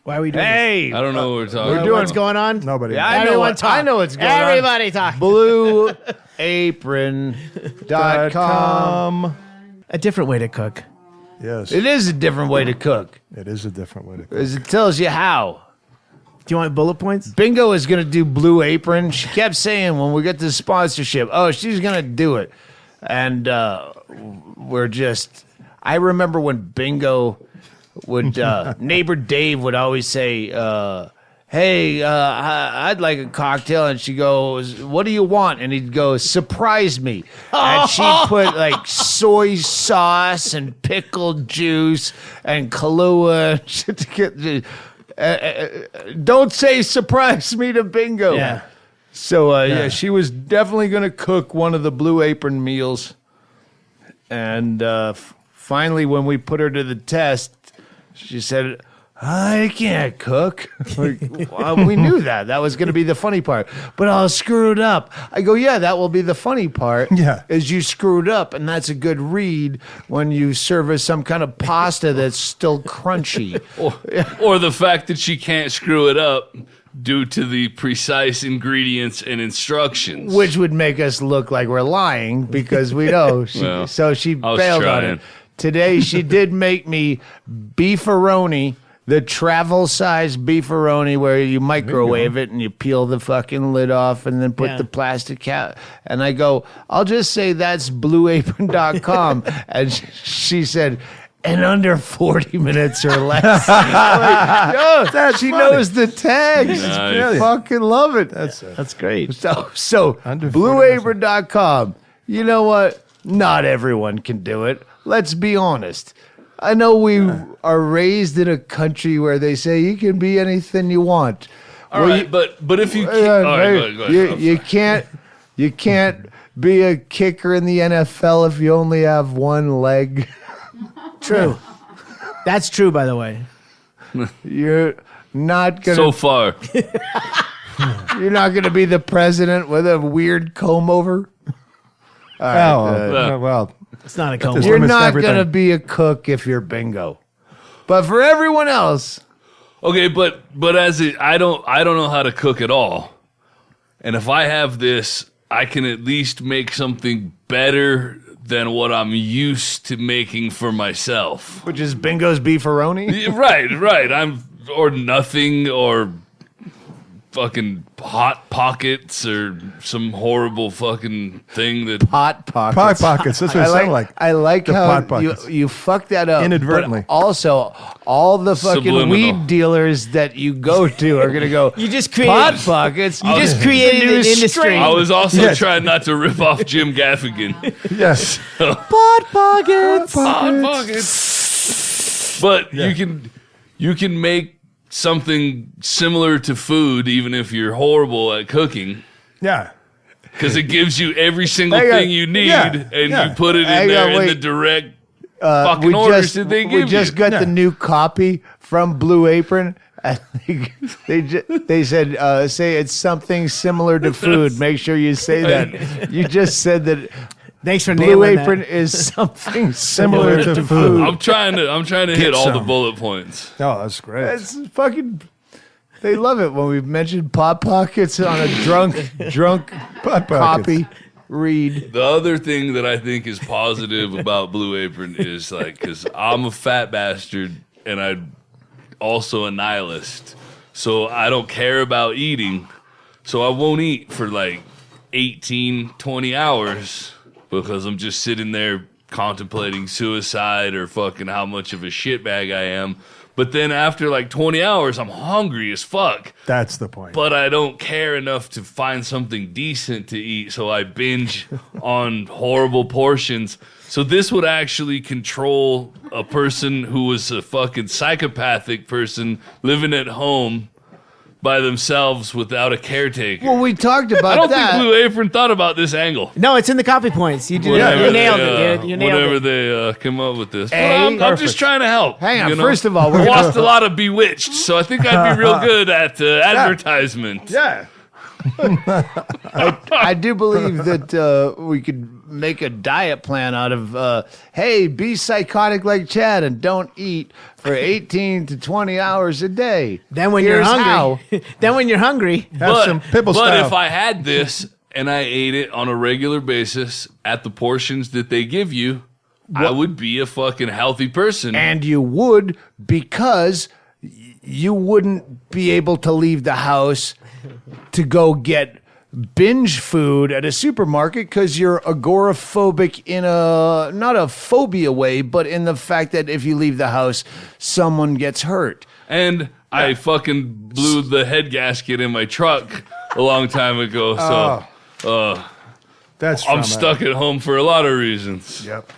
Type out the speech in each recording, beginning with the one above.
Why are we doing Hey, I don't know what we're talking this? about. What's going on? Nobody. Yeah, I know Everyone what- talk. I know what's going on. Everybody talk. BlueApron.com. A different way to cook. Yes. It is a different way to cook, It is a different way to cook. as it tells you how. Do you want bullet points? Bingo is going to do Blue Apron. She kept saying when we get the sponsorship, oh, she's going to do it. And we're just, I remember when Bingo would, neighbor Dave would always say, hey, I'd like a cocktail. And she goes, what do you want? And he'd go, surprise me. And she'd put like soy sauce and pickled juice and Kahlua and shit to get don't say surprise me to Bingo. Yeah. So, yeah, she was definitely going to cook one of the Blue Apron meals. And finally, when we put her to the test, she said, I can't cook. Like, well, we knew that. That was going to be the funny part. But I'll screw it up. I go, yeah, that will be the funny part. Yeah. Is you screwed up. And that's a good read when you serve us some kind of pasta that's still crunchy. Or the fact that she can't screw it up due to the precise ingredients and instructions. Which would make us look like we're lying because we know. Well, so she I was bailed on trying. it. Today she did make me beefaroni, the travel size beefaroni where you microwave it and you peel the fucking lid off and then put Yeah. the plastic cap. And I go, I'll just say that's blueapron.com. And she said, in under 40 minutes or less. I'm like, yo, she knows the tags. Nice. I fucking love it. That's great. So Under 40 blueapron.com. You know what? Not everyone can do it. Let's be honest. I know we are raised in a country where they say you can be anything you want. All right, but if you... Uh, All right, go ahead. you can't be a kicker in the NFL if you only have one leg. True. That's true, by the way. You're not gonna So far. you're not gonna be the president with a weird comb over. Well, It's not a This coma. You're limits not everything. gonna be a cook if you're Bingo. But for everyone else, Okay, but as it, I don't know how to cook at all. And if I have this, I can at least make something better than what I'm used to making for myself. which is Bingo's beefaroni. Yeah, right. Or nothing, or fucking Hot Pockets, or some horrible fucking thing that... Hot pockets. Pot pockets. That's what it sounded like. I like The how pot pockets. you fucked that up. Inadvertently. But also, all the fucking Subliminal. weed dealers that you go to are gonna go. You just created pot pockets. You just created an industry. I was also Yes. trying not to rip off Jim Gaffigan. yes. pot pockets. Hot Pockets. But you can make something similar to food even if you're horrible at cooking, Yeah. because it gives you every single Hang on. thing you need, Yeah, and yeah. you put it in Hang there on, in wait. the direct fucking we orders just that they we give just you. got Yeah. the new copy from Blue Apron. I think they said say it's something similar to food. Make sure you say that. You just said that Thanks for Blue nailing Apron that. is something similar to food. I'm trying to hit all the some. bullet points. Oh, that's great. That's fucking. They love it when we've mentioned pot pockets on a drunk Pot pockets. copy read. The other thing that I think is positive about Blue Apron is like, because I'm a fat bastard and I'm also a nihilist. So I don't care about eating. So I won't eat for like 18, 20 hours because I'm just sitting there contemplating suicide or fucking how much of a shitbag I am. But then after like 20 hours, I'm hungry as fuck. That's the point. But I don't care enough to find something decent to eat, so I binge on horrible portions. So this would actually control a person who was a fucking psychopathic person living at home by themselves without a caretaker. Well, we talked I about don't that. think Blue Apron thought about this angle. No, it's in the copy points. You did. Whenever You nailed they, it, dude. You nailed whenever it. they come up with this. But Hey, I'm perfect. just trying to help. Hang on, you know? first of all, I we're watched a lot of Bewitched, so I think I'd be real good at advertisement. yeah. I do believe that we could make a diet plan out of, hey, be psychotic like Chad and don't eat for 18 to 20 hours a day. Then when Here's you're how. hungry, then when you're hungry, Have some pibble but style. if I had this and I ate it on a regular basis at the portions that they give you, I would be a fucking healthy person. And you would, because you wouldn't be able to leave the house to go get binge food at a supermarket because you're agoraphobic in a, not a phobia way, but in the fact that if you leave the house, someone gets hurt. And I fucking blew the head gasket in my truck a long time ago, so That's I'm traumatic. stuck at home for a lot of reasons. Yep.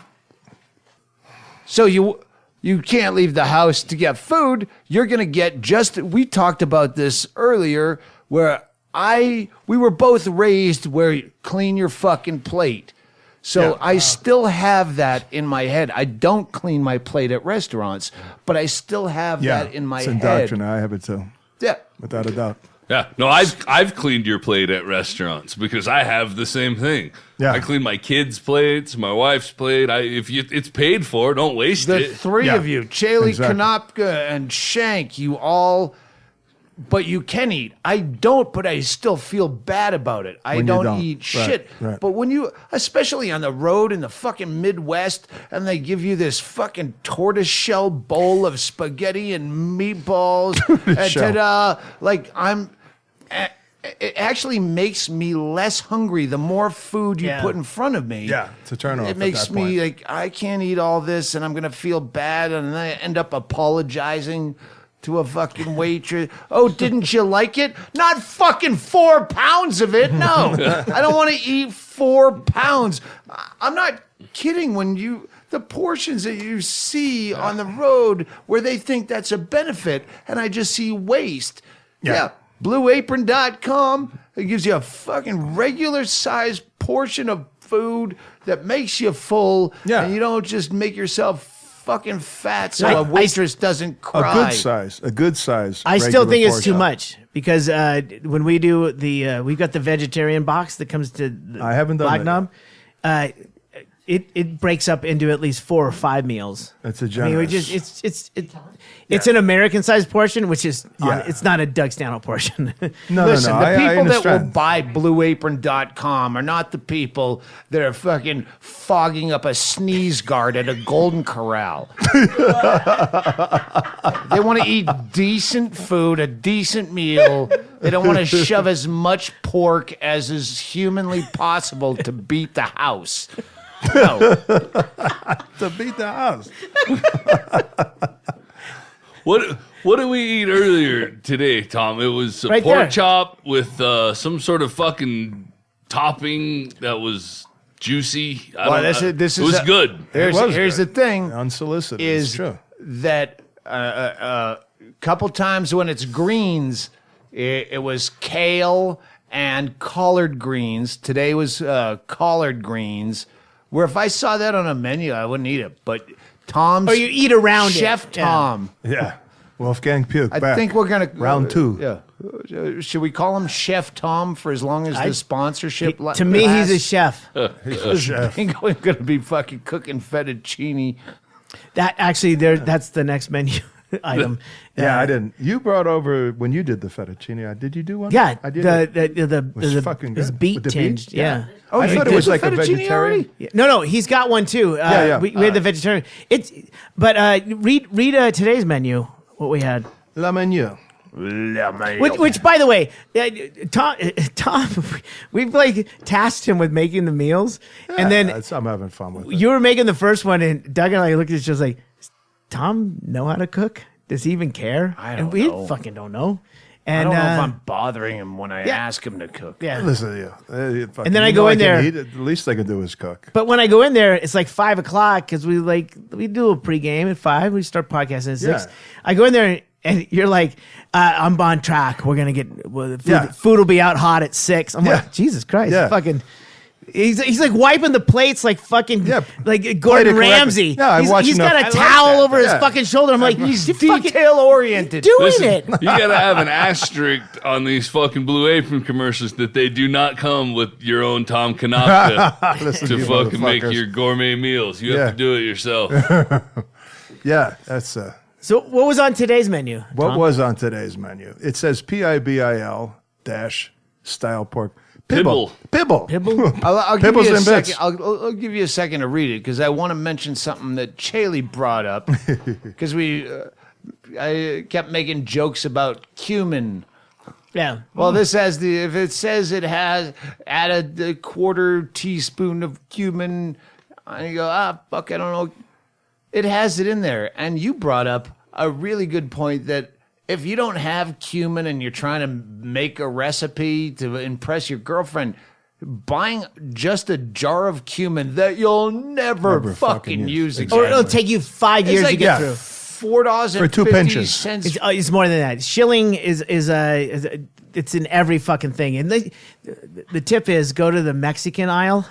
So you can't leave the house to get food. You're going to get just, we talked about this earlier, where we were both raised where you clean your fucking plate. So Yeah. I still have that in my head. I don't clean my plate at restaurants, but I still have that in my it's head. indoctrinated. I have it too, Yeah. without a doubt. Yeah, no, I've cleaned your plate at restaurants because I have the same thing. Yeah. I clean my kids' plates, my wife's plate. It's paid for, don't waste The it. three Yeah. of you, Chaley, Exactly. Konopka, and Shank, you all, but you can eat. I don't, but I still feel bad about it. I When you don't don't. eat Right, shit. right. But when you, especially on the road in the fucking Midwest, and they give you this fucking tortoiseshell bowl of spaghetti and meatballs, and Tortoiseshell. ta-da, like it actually makes me less hungry the more food you Yeah. put in front of me. Yeah, it's a turn off It at makes that me point. like, I can't eat all this and I'm going to feel bad. And then I end up apologizing to a fucking waitress. Oh, didn't you like it? Not fucking 4 pounds of it. No, I don't want to eat 4 pounds. I'm not kidding when the portions that you see on the road where they think that's a benefit and I just see waste. Yeah. BlueApron.com. It gives you a fucking regular size portion of food that makes you full. Yeah. And you don't just make yourself fucking fat so Yeah. a waitress doesn't A cry. good size. I still regular think it's too portion. much because when we do we've got the vegetarian box that comes to the I haven't done Black that Knob. It breaks up into at least 4 or 5 meals. That's a I mean, we generous. just it's an American sized portion, which is Yeah. it's not a Doug Stanhope portion. No, Listen, no, the I people that will understand. buy BlueApron.com are not the people that are fucking fogging up a sneeze guard at a Golden Corral. They want to eat decent food, a decent meal. They don't want to shove as much pork as is humanly possible to beat the house. No. To beat the house. What did we eat earlier today, Tom? It was a Right pork there. chop with some sort of fucking topping that was juicy. Well, this it was is good. Here's, It was here's good. the thing. Unsolicited. It's Is true. that a couple times when it's greens, it was kale and collard greens. Today was collard greens. Where if I saw that on a menu, I wouldn't eat it. But Tom's, Or you eat around Chef it. Yeah. Tom. Yeah. Wolfgang Puke. I back. think we're gonna Round 2. Yeah. Should we call him Chef Tom for as long as the sponsorship? To me, he's a chef. Chef. I'm going to be fucking cooking fettuccine. That actually, that's the next menu item. Yeah, I didn't. You brought over when you did the fettuccine. Did you do one? Yeah, I did. the was fucking it's good. beet With the tinged. beet? Yeah. Oh, I you thought it did was the like a fettuccine vegetarian. already? Yeah. No, he's got one too. Yeah. We had the vegetarian. But read today's menu. What we had. La menu. Which, by the way, Tom, we've like tasked him with making the meals, and then I'm having fun with it. you were making the first one, and Doug and I looked at each other like, "Does Tom know how to cook? Does he even care?" I don't and we know. fucking don't know. I And don't know if I'm bothering him when I yeah. ask him to cook. yeah. Listen to you. And then I go in there- The least I can do is cook. But when I go in there, it's like 5 o'clock because we do a pregame at 5. We start podcasting at 6. Yeah. I go in there and you're like, I'm on track. We're gonna get the food will be out hot at 6. I'm Yeah. like, Jesus Christ, Yeah. fucking. He's like wiping the plates like fucking Yeah, like played it Gordon correctly. Ramsay. Yeah, I watched he's enough- got I a like towel that. over his Yeah. fucking shoulder. I'm like, He's you fucking detail oriented. doing Listen, it. you gotta have an asterisk on these fucking Blue Apron commercials that they do not come with your own Tom Kanopka Listen to you fucking make motherfuckers. your gourmet meals. You Yeah. have to do it yourself. Yeah, that's So what was on today's menu? what Tom? was on today's menu. It says PIBIL dash style pork. Pibble. Pibble. Pibble? I'll give Pibbles you a and bits. second. I'll give you a second to read it because I want to mention something that Chaley brought up because I kept making jokes about cumin. Yeah. Well, this has if it says it has added a quarter teaspoon of cumin, and you go, fuck, I don't know. It has it in there. And you brought up a really good point that if you don't have cumin and you're trying to make a recipe to impress your girlfriend, buying just a jar of cumin that you'll never Never fucking fucking use use. again. Or it'll take you 5 years to get through. $4 For 2 pinches. It's more than that. Shilling is it's in every fucking thing. And the tip is go to the Mexican aisle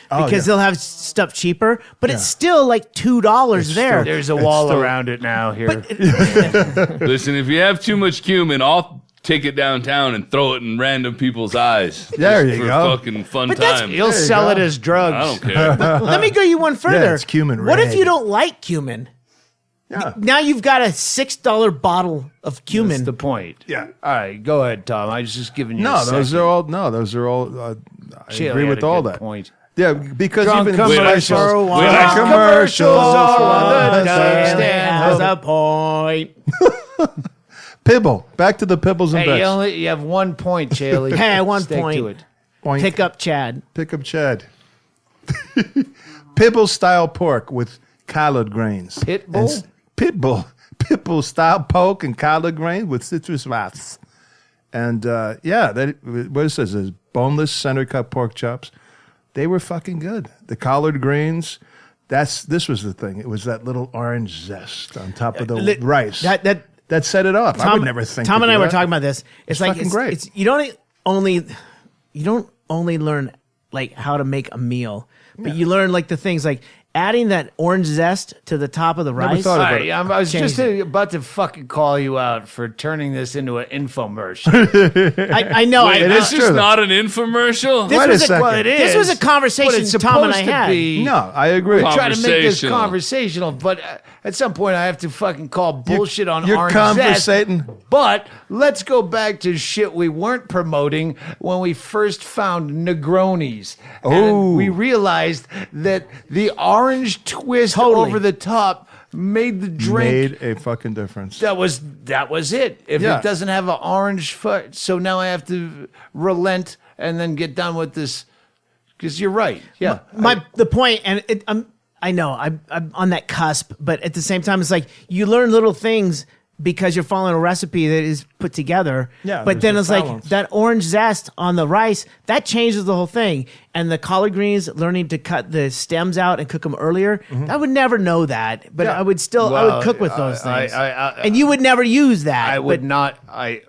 because they'll have stuff cheaper, but it's still like $2 there. There's a wall around it now here. Listen, if you have too much cumin, I'll take it downtown and throw it in random people's eyes. There Just you for go. fucking fun But that's- time. He'll sell it as drugs. I don't care. Let me go you one further. it's cumin What if red. you don't like cumin? Yeah. Now you've got a $6 bottle of cumin. That's the point. Yeah. All right, go ahead, Tom. I was just giving you No, a those second. are all. I Chaley agree had with a all good that. point. Yeah, because Drunk even commercials. For one. Drunk commercials on the Stand stand. has a point. Pibble. Back to the pibbles and Hey, bits. you have 1 point, Chaley. Hey, 1 Stick point. to it. Point. Pick up Chad. Pick up Chad. Pibble style pork with collard grains. Pitbull? Pitbull style pork and collard grains with citrus wraps. And what it says is boneless center cut pork chops. They were fucking good. The collard greens. This was the thing. It was that little orange zest on top of the rice. That set it up. I would never think. Tom to and do I were that. talking about this. It's like fucking great. It's, you don't only learn like how to make a meal, but you learn like the things like adding that orange zest to the top of the rice. thought All about right, I was Change just about to fucking call you out for turning this into an infomercial. I know. Wait, I, this true, is though. not an infomercial? This Wait a was second. Well, it is. This was a but conversation it's Tom and I supposed to had. be- No, I agree. Try to make this Conversational. conversational, but at some point I have to fucking call bullshit on you're orange zest. conversating. But let's go back to shit we weren't promoting when we first found Negronis. Oh. And we realized that the orange twist Totally. over the top made the drink. Made a fucking difference. That was it. If Yeah. it doesn't have an orange so now I have to relent and then get done with this. Because you're right. Yeah. The point, and I know I'm on that cusp, but at the same time, it's like you learn little things because you're following a recipe that is put together. Yeah, But then there's it's a like balance. that orange zest on the rice that changes the whole thing. And the collard greens, learning to cut the stems out and cook them earlier. I would never know that, but Yeah. I would still I Well, would cook with those I- things. I- and you would never use that. I would but not. I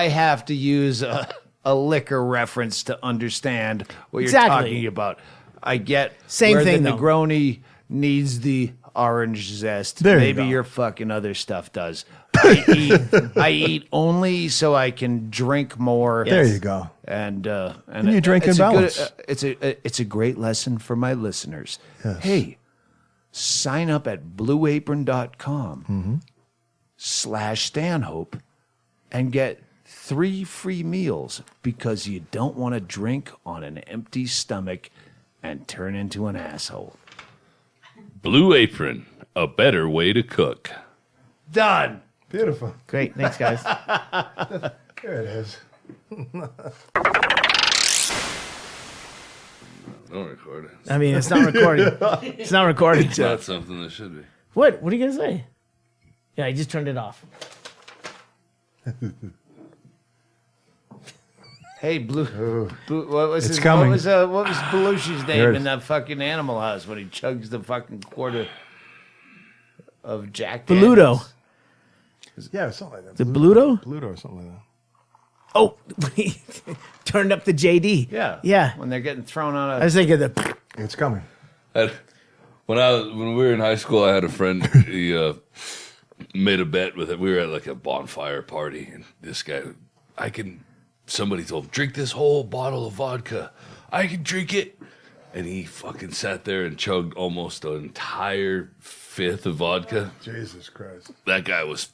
have to use a liquor reference to understand what you're Exactly. talking about. I get Same where thing, the though. Negroni needs the orange zest. There you Maybe go. your fucking other stuff does. I eat only so I can drink more. There you go. And you drink in it's a good- balance. it's a great lesson for my listeners. Hey, sign up at blueapron.com/Stanhope and get 3 free meals because you don't want to drink on an empty stomach and turn into an asshole. Blue Apron, a better way to cook. Done. Beautiful. Great, thanks guys. There it is. Don't record it. I mean, it's not recording. It's not recording. It's not something that should be. What are you gonna say? Yeah, I just turned it off. Hey, Blue. What was It's his, coming. What was Belushi's There name it in is. that fucking Animal House when he chugs the fucking quarter of Jack Bluto. Daniels? Yeah, something like that. The Bluto? Bluto or something like that. Oh, turned up the JD. Yeah. Yeah. When they're getting thrown out I of. was thinking the. It's coming. When we were in high school, I had a friend. He made a bet with it. We were at like a bonfire party, and this guy, somebody told him, drink this whole bottle of vodka. I can drink it. And he fucking sat there and chugged almost an entire fifth of vodka. Jesus Christ. That guy was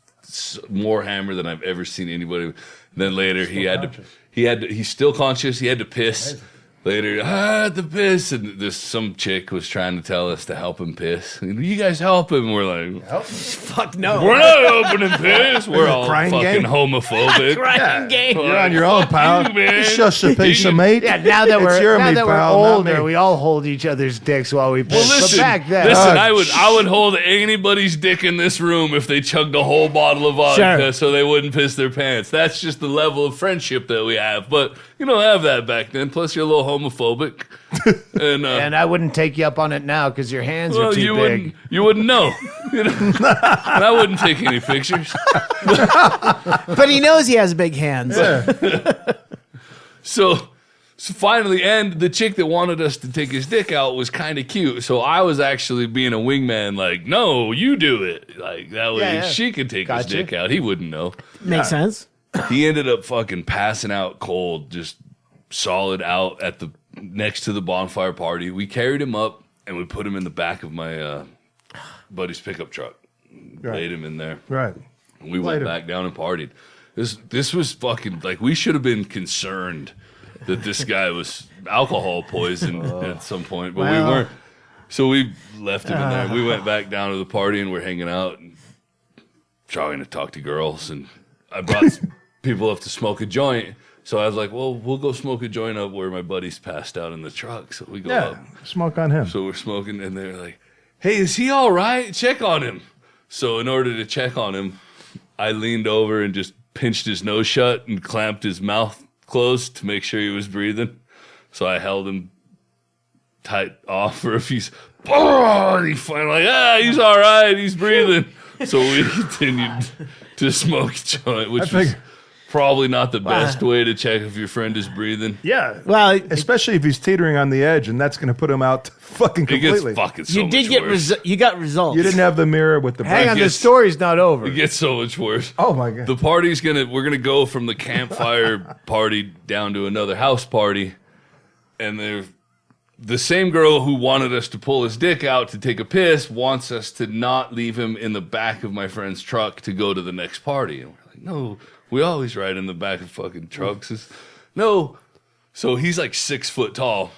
more hammered than I've ever seen anybody. And then later he's still conscious. He had to piss. Amazing. Later, I had to piss, and some chick was trying to tell us to help him piss. You guys help him. We're like, Fuck no. we're not helping him piss. We're all crying fucking game? homophobic. Crying game. You're on your own, pal. You, man. It's just a piece of meat. Yeah, now that It's your meat, we're pal, not older, me. we all hold each other's dicks while we piss. Well, listen, but back then, I would hold anybody's dick in this room if they chugged a whole bottle of vodka Sure. so they wouldn't piss their pants. That's just the level of friendship that we have. But you don't have that back then. Plus, you're a little homophobic. And I wouldn't take you up on it now because your hands are too big. You wouldn't know. You know? And I wouldn't take any pictures. But he knows he has big hands. So finally, and the chick that wanted us to take his dick out was kind of cute. So I was actually being a wingman, like, no, you do it. Like, that way Yeah. she could take his Gotcha. dick out. He wouldn't know. Makes sense. He ended up fucking passing out cold, just solid out at the next to the bonfire party. We carried him up and we put him in the back of my buddy's pickup truck. Laid him in there. Right. We went Later. back down and partied. This was fucking like we should have been concerned that this guy was alcohol poisoned at some point, but we weren't. So we left him in there. We went back down to the party and we're hanging out and trying to talk to girls. And I brought people up to smoke a joint. So I was like, well, we'll go smoke a joint up where my buddy's passed out in the truck. So we go Yeah. up. Smoke on him. So we're smoking, and they're like, hey, is he all right? Check on him. So in order to check on him, I leaned over and just pinched his nose shut and clamped his mouth closed to make sure he was breathing. So I held him tight off for a few. And he finally, he's all right. He's breathing. So we continued to smoke a joint, which was figure- probably not the best way to check if your friend is breathing. Yeah. Well, Especially if he's teetering on the edge, and that's going to put him out fucking It gets completely. fucking so you did much get worse. you got results. You didn't have the mirror with the Hang breath. on, the guess- story's not over. It gets so much worse. Oh my god. The party's we're gonna go from the campfire party down to another house party, and the same girl who wanted us to pull his dick out to take a piss wants us to not leave him in the back of my friend's truck to go to the next party. And we're like, no, we always ride in the back of fucking trucks. No. So he's like 6 foot tall.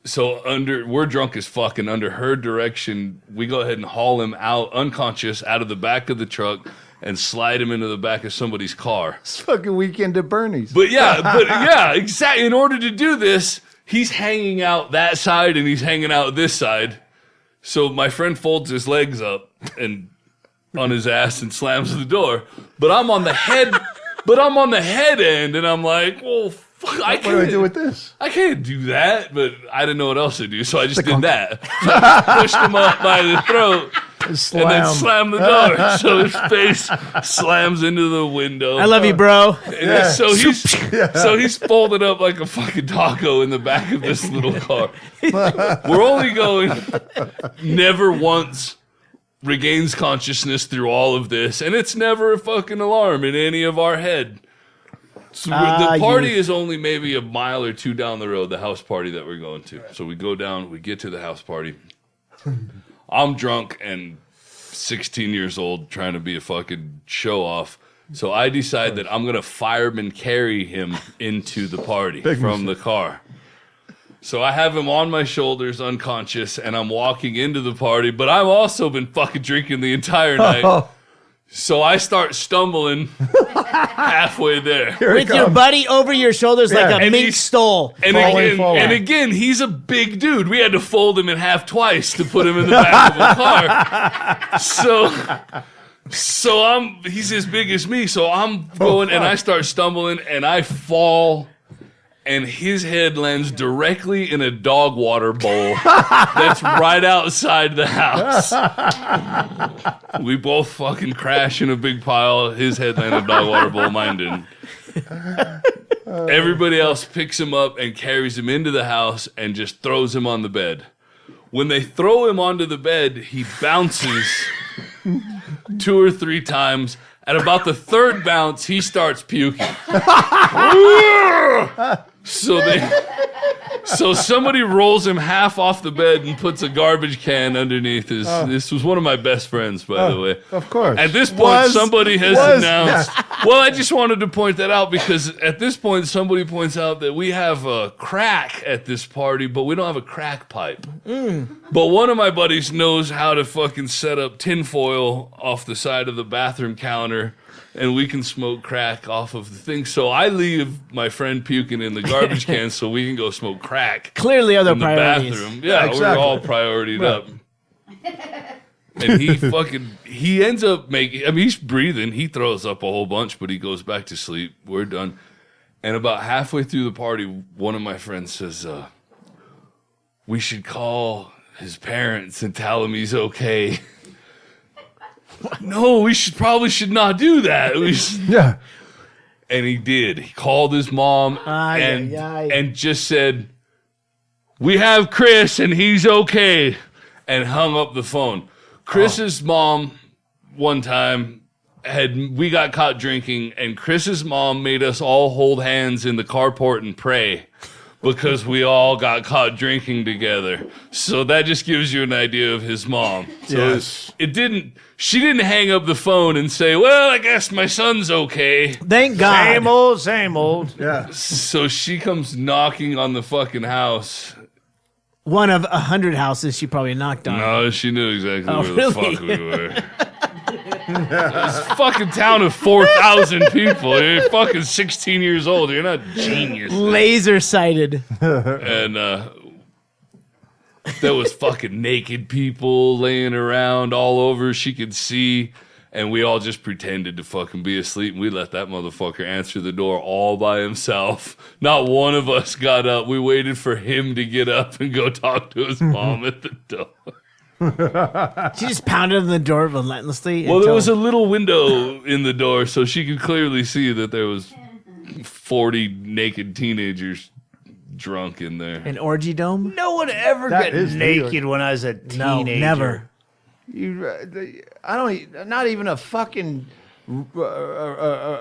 So we're drunk as fuck, and under her direction, we go ahead and haul him out unconscious out of the back of the truck and slide him into the back of somebody's car. It's fucking Weekend at Bernie's. But yeah, exactly. In order to do this, he's hanging out that side and he's hanging out this side. So my friend folds his legs up and on his ass and slams the door. But I'm on the head. I'm on the head end, and I'm like, well, fuck, What do I do with this? I can't do that, but I didn't know what else to do, so I just did that. So I just pushed him up by the throat and then slammed the door. So his face slams into the window. I love you, bro. And so he's folded up like a fucking taco in the back of this little car. We're only going never once regains consciousness through all of this, and it's never a fucking alarm in any of our head. So the party is only maybe a mile or two down the road, the house party that we're going to. So we go down, we get to the house party. I'm drunk and 16 years old trying to be a fucking show off. So I decide that I'm going to fireman carry him into the party from the car. So I have him on my shoulders, unconscious, and I'm walking into the party, but I've also been fucking drinking the entire night. So I start stumbling halfway there. With your buddy over your shoulders like a And mink he's- stole. And again, he's a big dude. We had to fold him in half twice to put him in the back of a car. So he's as big as me. So I'm going and I start stumbling and I fall and his head lands directly in a dog water bowl that's right outside the house. We both fucking crash in a big pile. His head landed in a dog water bowl, mine didn't. Everybody else picks him up and carries him into the house and just throws him on the bed. When they throw him onto the bed, he bounces 2 or 3 times. At about the 3rd bounce, he starts puking. So somebody rolls him half off the bed and puts a garbage can underneath his. This was one of my best friends, by the way. Of course. At this point, somebody has announced. Well, I just wanted to point that out because at this point, somebody points out that we have a crack at this party, but we don't have a crack pipe. But one of my buddies knows how to fucking set up tinfoil off the side of the bathroom counter, and we can smoke crack off of the thing. So I leave my friend puking in the garbage can so we can go smoke crack. Clearly other in the priorities. bathroom. Yeah, exactly. we're all prioritied up. And he ends up making, I mean, he's breathing. He throws up a whole bunch, but he goes back to sleep. We're done. And about halfway through the party, one of my friends says, we should call his parents and tell him he's okay. No, we probably should not do that. Yeah. And he did. He called his mom ay. and just said, we have Chris and he's okay, and hung up the phone. Chris's mom, one time, we got caught drinking, and Chris's mom made us all hold hands in the carport and pray because we all got caught drinking together. So that just gives you an idea of his mom. So Yes. she didn't hang up the phone and say, well, I guess my son's okay. Thank God. Same old. Yeah. So she comes knocking on the fucking house. One of 100 houses she probably knocked on. No, she knew exactly Oh, where really? the fuck we were. It's a fucking town of 4,000 people. You're fucking 16 years old. You're not genius. Laser sighted. And there was fucking naked people laying around all over. She could see. And we all just pretended to fucking be asleep. And we let that motherfucker answer the door all by himself. Not one of us got up. We waited for him to get up and go talk to his mom at the door. She just pounded on the door relentlessly. Well, there until- was a little window in the door, so she could clearly see that there was 40 naked teenagers drunk in there. an orgy dome. No one ever That got is naked when I was a No, teenager. never. I don't. Not even a fucking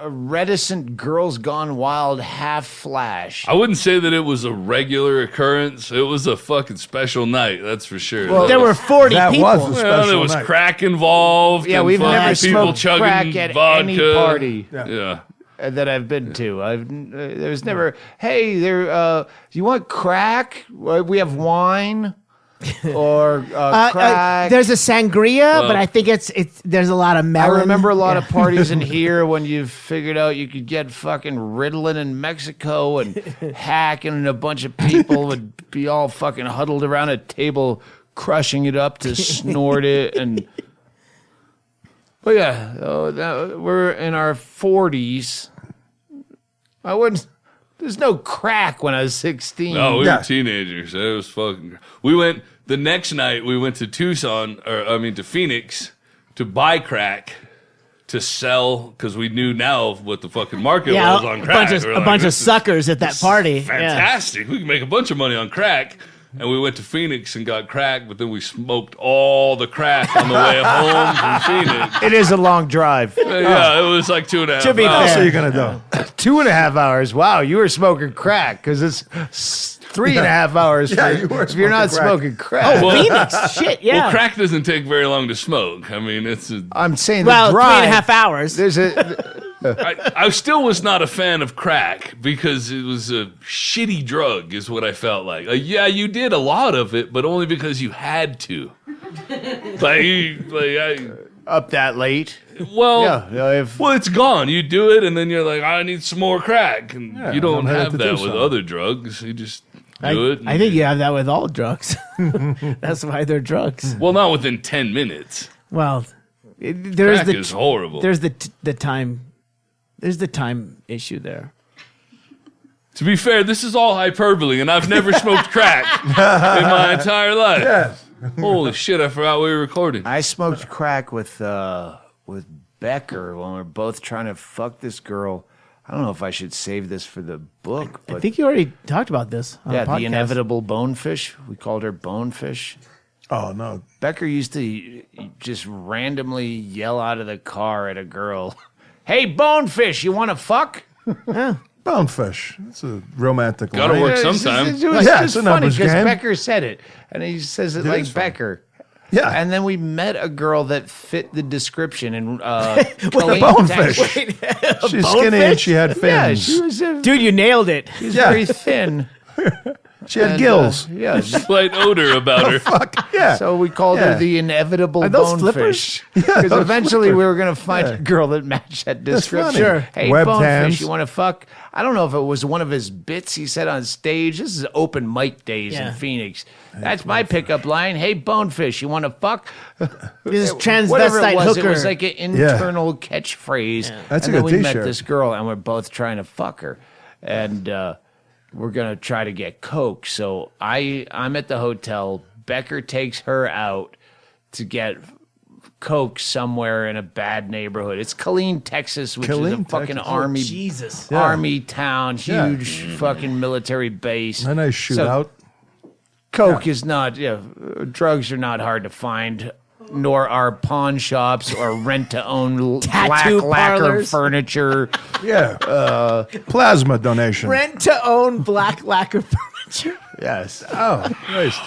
reticent Girls Gone Wild half flash. I wouldn't say that it was a regular occurrence. It was a fucking special night, that's for sure. Well, There were 40 That people. was a well, special there was night. crack involved. Yeah, and we've fucking never people smoked chugging crack at vodka. any party Yeah. that I've been to. There's never. Hey, you want crack? We have wine or crack. There's a sangria, but I think it's there's a lot of I melon. remember a lot Yeah. of parties in here when you figured out you could get fucking Ritalin in Mexico and hacking, and a bunch of people would be all fucking huddled around a table crushing it up to snort it. And but yeah, we're in our 40s. I wouldn't. There's no crack when I was 16. No, we Yeah. were teenagers. It was fucking. We went the next night. We went to to Phoenix, to buy crack, to sell because we knew now what the fucking market Yeah, was on a crack. bunch of, We were a like, bunch of this is suckers at that party. Yeah. fantastic. We can make a bunch of money on crack. And we went to Phoenix and got crack, but then we smoked all the crack on the way home from Phoenix. It is a long drive. Yeah, it was like 2.5 Should be hours. What else fair. are you going to do? 2.5 hours. Wow, you were smoking crack because it's 3.5 hours. Yeah, for, you were if you're not smoking crack. smoking crack. Oh, Phoenix. Shit, yeah. Well, crack doesn't take very long to smoke. I mean, I'm saying Well, the drive. 3.5 hours. There's a I still was not a fan of crack because it was a shitty drug, is what I felt like. Yeah, you did a lot of it, but only because you had to. up that late. Well, Yeah, well, it's gone. You do it, and then you're like, I need some more crack, and you don't I'm headed have to that do with something. other drugs. You just do it. I think you have that with all drugs. That's why they're drugs. Well, not within 10 minutes. Well, there's Crack the is horrible. there's the time. There's the time issue there. To be fair, this is all hyperbole, and I've never smoked crack in my entire life. Yes. Holy shit, I forgot we were recording. I smoked crack with Becker when we were both trying to fuck this girl. I don't know if I should save this for the book, but I think you already talked about this on yeah, the podcast. the inevitable bonefish. We called her Bonefish. Oh no. Becker used to just randomly yell out of the car at a girl, "Hey, Bonefish, you want to fuck?" Bonefish. It's a romantic Gotta line. work It's just- sometime. It was Yeah, just it's a funny numbers because game. Becker said it, and he says it like is funny. Becker. Yeah. And then we met a girl that fit the description, and bonefish. She's skinny and she had Yeah, fins. she was, Dude, you nailed it. she was Yeah. very thin. She had And, gills. yeah. Slight odor about her. Fuck. Yeah. So we called Yeah. her the inevitable Are those bonefish. Because those eventually we flippers. were going to find a girl that matched that description. funny. Sure. Hey, Webbed bonefish, hands. you want to fuck? I don't know if it was one of his bits he said on stage. This is open mic days Yeah. in Phoenix. That's my pickup line. Hey, bonefish, you want to fuck? This Whatever it transvestite was, hooker. it was like an internal catchphrase. That's and a then good we met t-shirt. this girl, and we're both trying to fuck her, and we're gonna try to get coke. So I'm at the hotel. Becker takes her out to get coke somewhere in a bad neighborhood. It's Killeen, Texas, which is a Killeen, fucking Texas. army Jesus. army town, Yeah. huge fucking military base. A nice shootout. Coke is not, drugs are not hard to find, nor are pawn shops or rent to own black Tattoo lacquer parlors. furniture. Yeah. Plasma donation. Rent to own black lacquer furniture. Yes. Oh, Christ.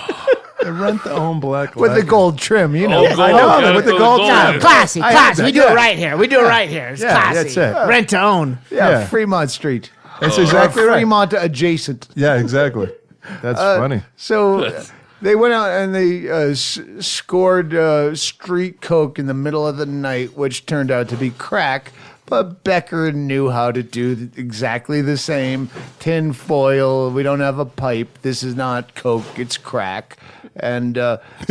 They rent the own black With the lacquer. gold trim, you know. Oh, gold, I know, gotta with the throw gold in. top. Classy, I had classy. that, We do yeah. it right here. We do it right here. It's Yeah, classy. that's it. Rent to own. Yeah, Fremont Street. That's exactly right. Fremont adjacent. Yeah, exactly. That's funny. So they went out and they scored street coke in the middle of the night, which turned out to be crack. But Becker knew how to do exactly the same. Tin foil. We don't have a pipe. This is not coke. It's crack. And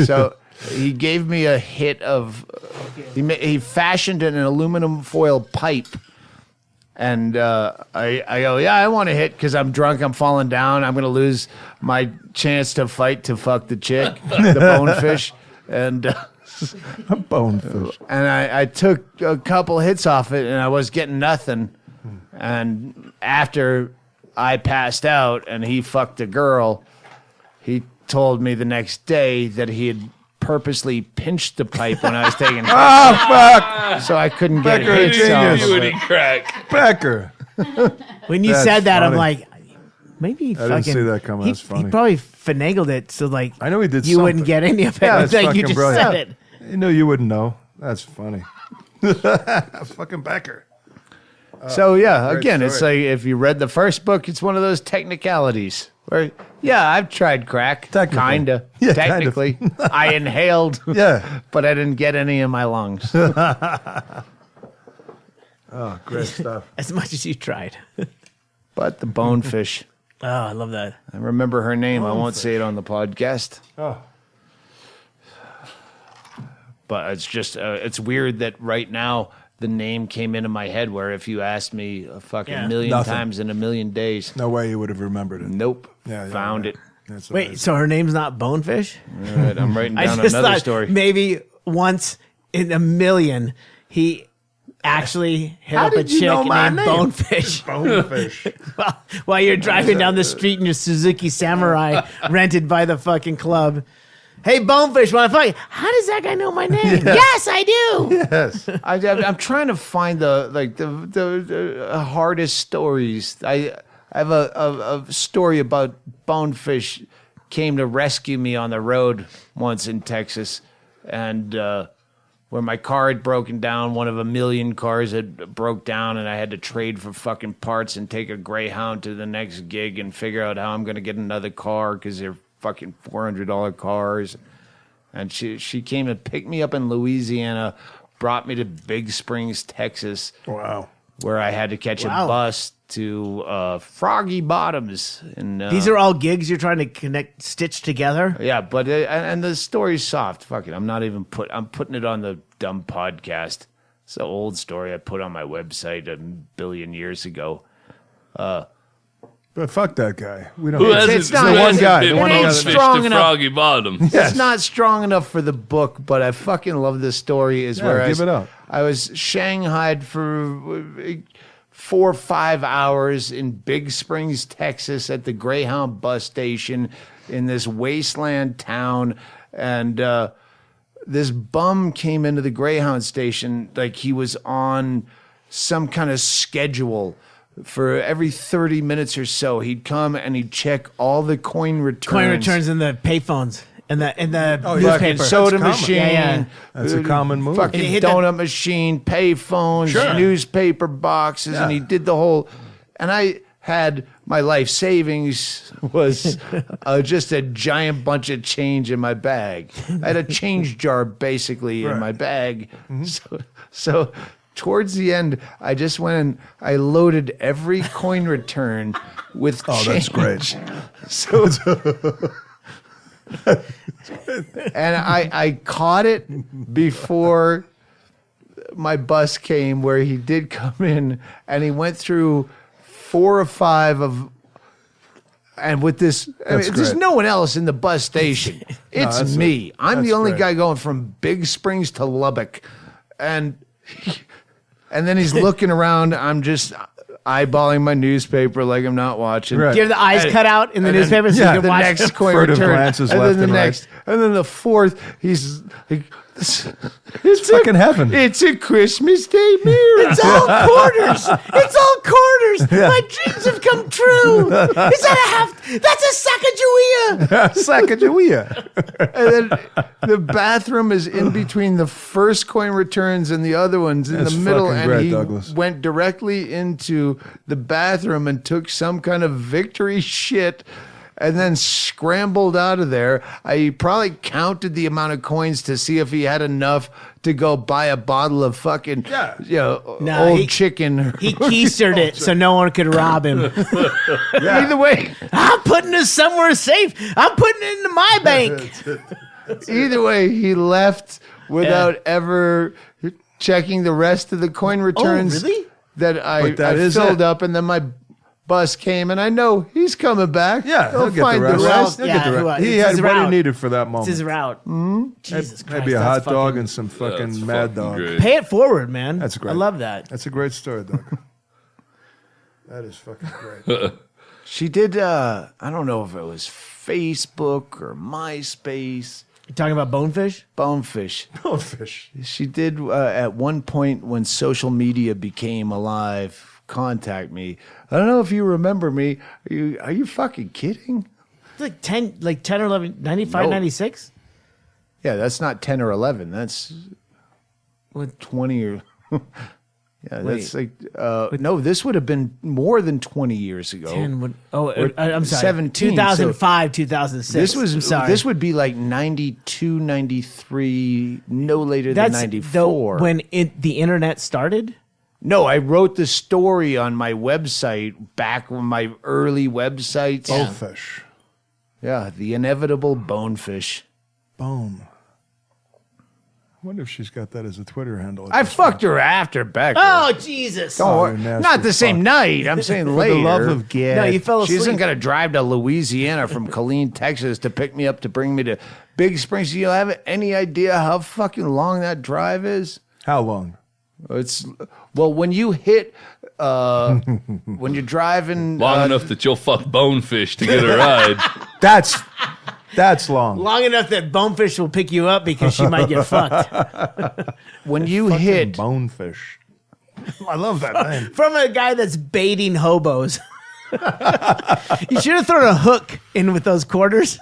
so he gave me a hit of. He fashioned an aluminum foil pipe. And I go, yeah, I want to hit because I'm drunk. I'm falling down. I'm going to lose my chance to fight to fuck the chick, the bonefish. And A bonefish. and I took a couple hits off it, and I was getting nothing. And after I passed out and he fucked a girl, he told me the next day that he had purposely pinched the pipe when I was taking so I couldn't get Becker, hits off genius. of You would it. eat crack. Becker. When you That's said that, I'm funny. like, maybe he I didn't fucking. see that coming. He, That's funny. he probably finagled it so like I know he did you wouldn't something. get any of it. Yeah, It's that's like you fucking just brilliant. said it. You knew you wouldn't know. That's funny. Fucking Becker. So yeah, great again, it's story. like if you read the first book, it's one of those technicalities. Where, yeah, I've tried crack. Technically. Kinda. Yeah, Technically. I inhaled. Yeah. But I didn't get any in my lungs. Oh, great stuff. As much as you tried. But the bonefish. Oh, I love that. I remember her name. I won't say it on the podcast. Oh. But it's just, it's weird that right now the name came into my head where if you asked me a fucking Yeah. million Nothing. times in a million days, No way you would have remembered it. nope, Yeah, yeah, found yeah. it. That's Wait, amazing. so her name's not Bonefish? All right, I'm writing I down just another thought story. maybe once in a million he actually hit How up a did you chick know my named name? Bonefish Bonefish. while you're driving down the street in your Suzuki Samurai rented by the fucking club. Hey, Bonefish, want to fuck you? How does that guy know my name? Yes, I do. Yes. I'm trying to find the hardest stories. I have a story about Bonefish came to rescue me on the road once in Texas, and where my car had broken down, one of a million cars had broke down, and I had to trade for fucking parts and take a Greyhound to the next gig and figure out how I'm going to get another car because they're fucking $400 cars. And she came to pick me up in Louisiana, brought me to Big Springs, Texas, Wow. where I had to catch Wow. a bus to Froggy Bottoms. And These are all gigs you're trying to stitch together. yeah, but and the story's soft. Fuck it, I'm not even I'm putting it on the dumb podcast. It's an old story I put on my website a billion years ago. But fuck that guy. We don't. Who hasn't, it's not who the one hasn't guy, been the one guy bonefish that- strong to enough. Froggy Bottom? It's not strong enough for the book, but I fucking love this story. Is where give it up. I was shanghaied for 4 or 5 hours in Big Springs, Texas, at the Greyhound bus station in this wasteland town, and this bum came into the Greyhound station like he was on some kind of schedule. For every 30 minutes or so, he'd come and he'd check all the coin returns. Coin returns in the payphones and the Fucking newspaper. soda That's common. machine. Yeah. That's a common move. Fucking And he hit that- donut machine, pay phones, Sure. newspaper boxes, and Yeah. he did the whole. And I had my life savings was just a giant bunch of change in my bag. I had a change jar basically in my bag. So towards the end, I just went and I loaded every coin return with Oh, that's change. great. So, and I caught it before my bus came, where he did come in, and he went through 4 or 5 of, and with this, I mean, That's there's great. no one else in the bus station. It's that's me. I'm the that's only great. guy going from Big Springs to Lubbock, and then he's looking around. I'm just eyeballing my newspaper like I'm not watching. Right. Do you have the eyes cut out in the And then- newspaper so yeah, you can the watch next them? coin Furtive return, glances and left then the and right. next, and then the fourth, he's like, it's fucking heaven. It's a Christmas Day mirror. It's all quarters. It's all quarters. My dreams have come true. Is that a half? That's a Sacagawea. Sacagawea. And then the bathroom is in between the first coin returns and the other ones in That's the middle, fucking and great, he Douglas. went directly into the bathroom and took some kind of victory shit. And then scrambled out of there. I probably counted the amount of coins to see if he had enough to go buy a bottle of fucking, No, old he- chicken. He keistered it so no one could rob him. Either way, I'm putting it somewhere safe. I'm putting it into my bank. either way, he left without ever checking the rest of the coin returns. really? That I But that is filled it. up, and then my bus came, and I know he's coming back. Yeah, he'll get the find rest. rest. He'll Yeah, get the who- rest. He it's had his what he route. needed for that It's moment. his route. Jesus Christ. Maybe a that's hot dog fucking- and some That's fucking mad fucking dog. great. Pay it forward, man. That's great. I love that. That's a great story, Doug. That is fucking great. She did. I don't know if it was Facebook or MySpace. You talking about bonefish? Bonefish. Goldfish. She did at one point when social media became alive. Contact me. I don't know if you remember me. Are you fucking kidding? It's like 10 or 11, 95, No. 96? Yeah, that's not 10 or 11. That's What? 20 or. Yeah, that's Wait. like no. This would have been more than 20 years ago. 10 would, I'm sorry. 17, 2005, 2006. This was. I'm sorry. This would be like 92, 93, no later That's than 94. when the internet started? No, I wrote the story on my website back when my early websites. Goldfish. Yeah, the inevitable bonefish. Bone. I wonder if she's got that as a Twitter handle. I fucked her after Becker. Oh, Jesus. Don't worry. you nasty Not the same fuck. night. I'm saying For later. the love of God. No, you fell She asleep. isn't going to drive to Louisiana from Killeen, Texas to pick me up to bring me to Big Springs. You have any idea how fucking long that drive is? How long? It's well when you hit when you're driving Long enough that you'll fuck bonefish to get a ride. That's long. Long enough that bonefish will pick you up because she might get fucked. when you hit Bonefish. I love that name. From a guy that's baiting hobos. You should have thrown a hook in with those quarters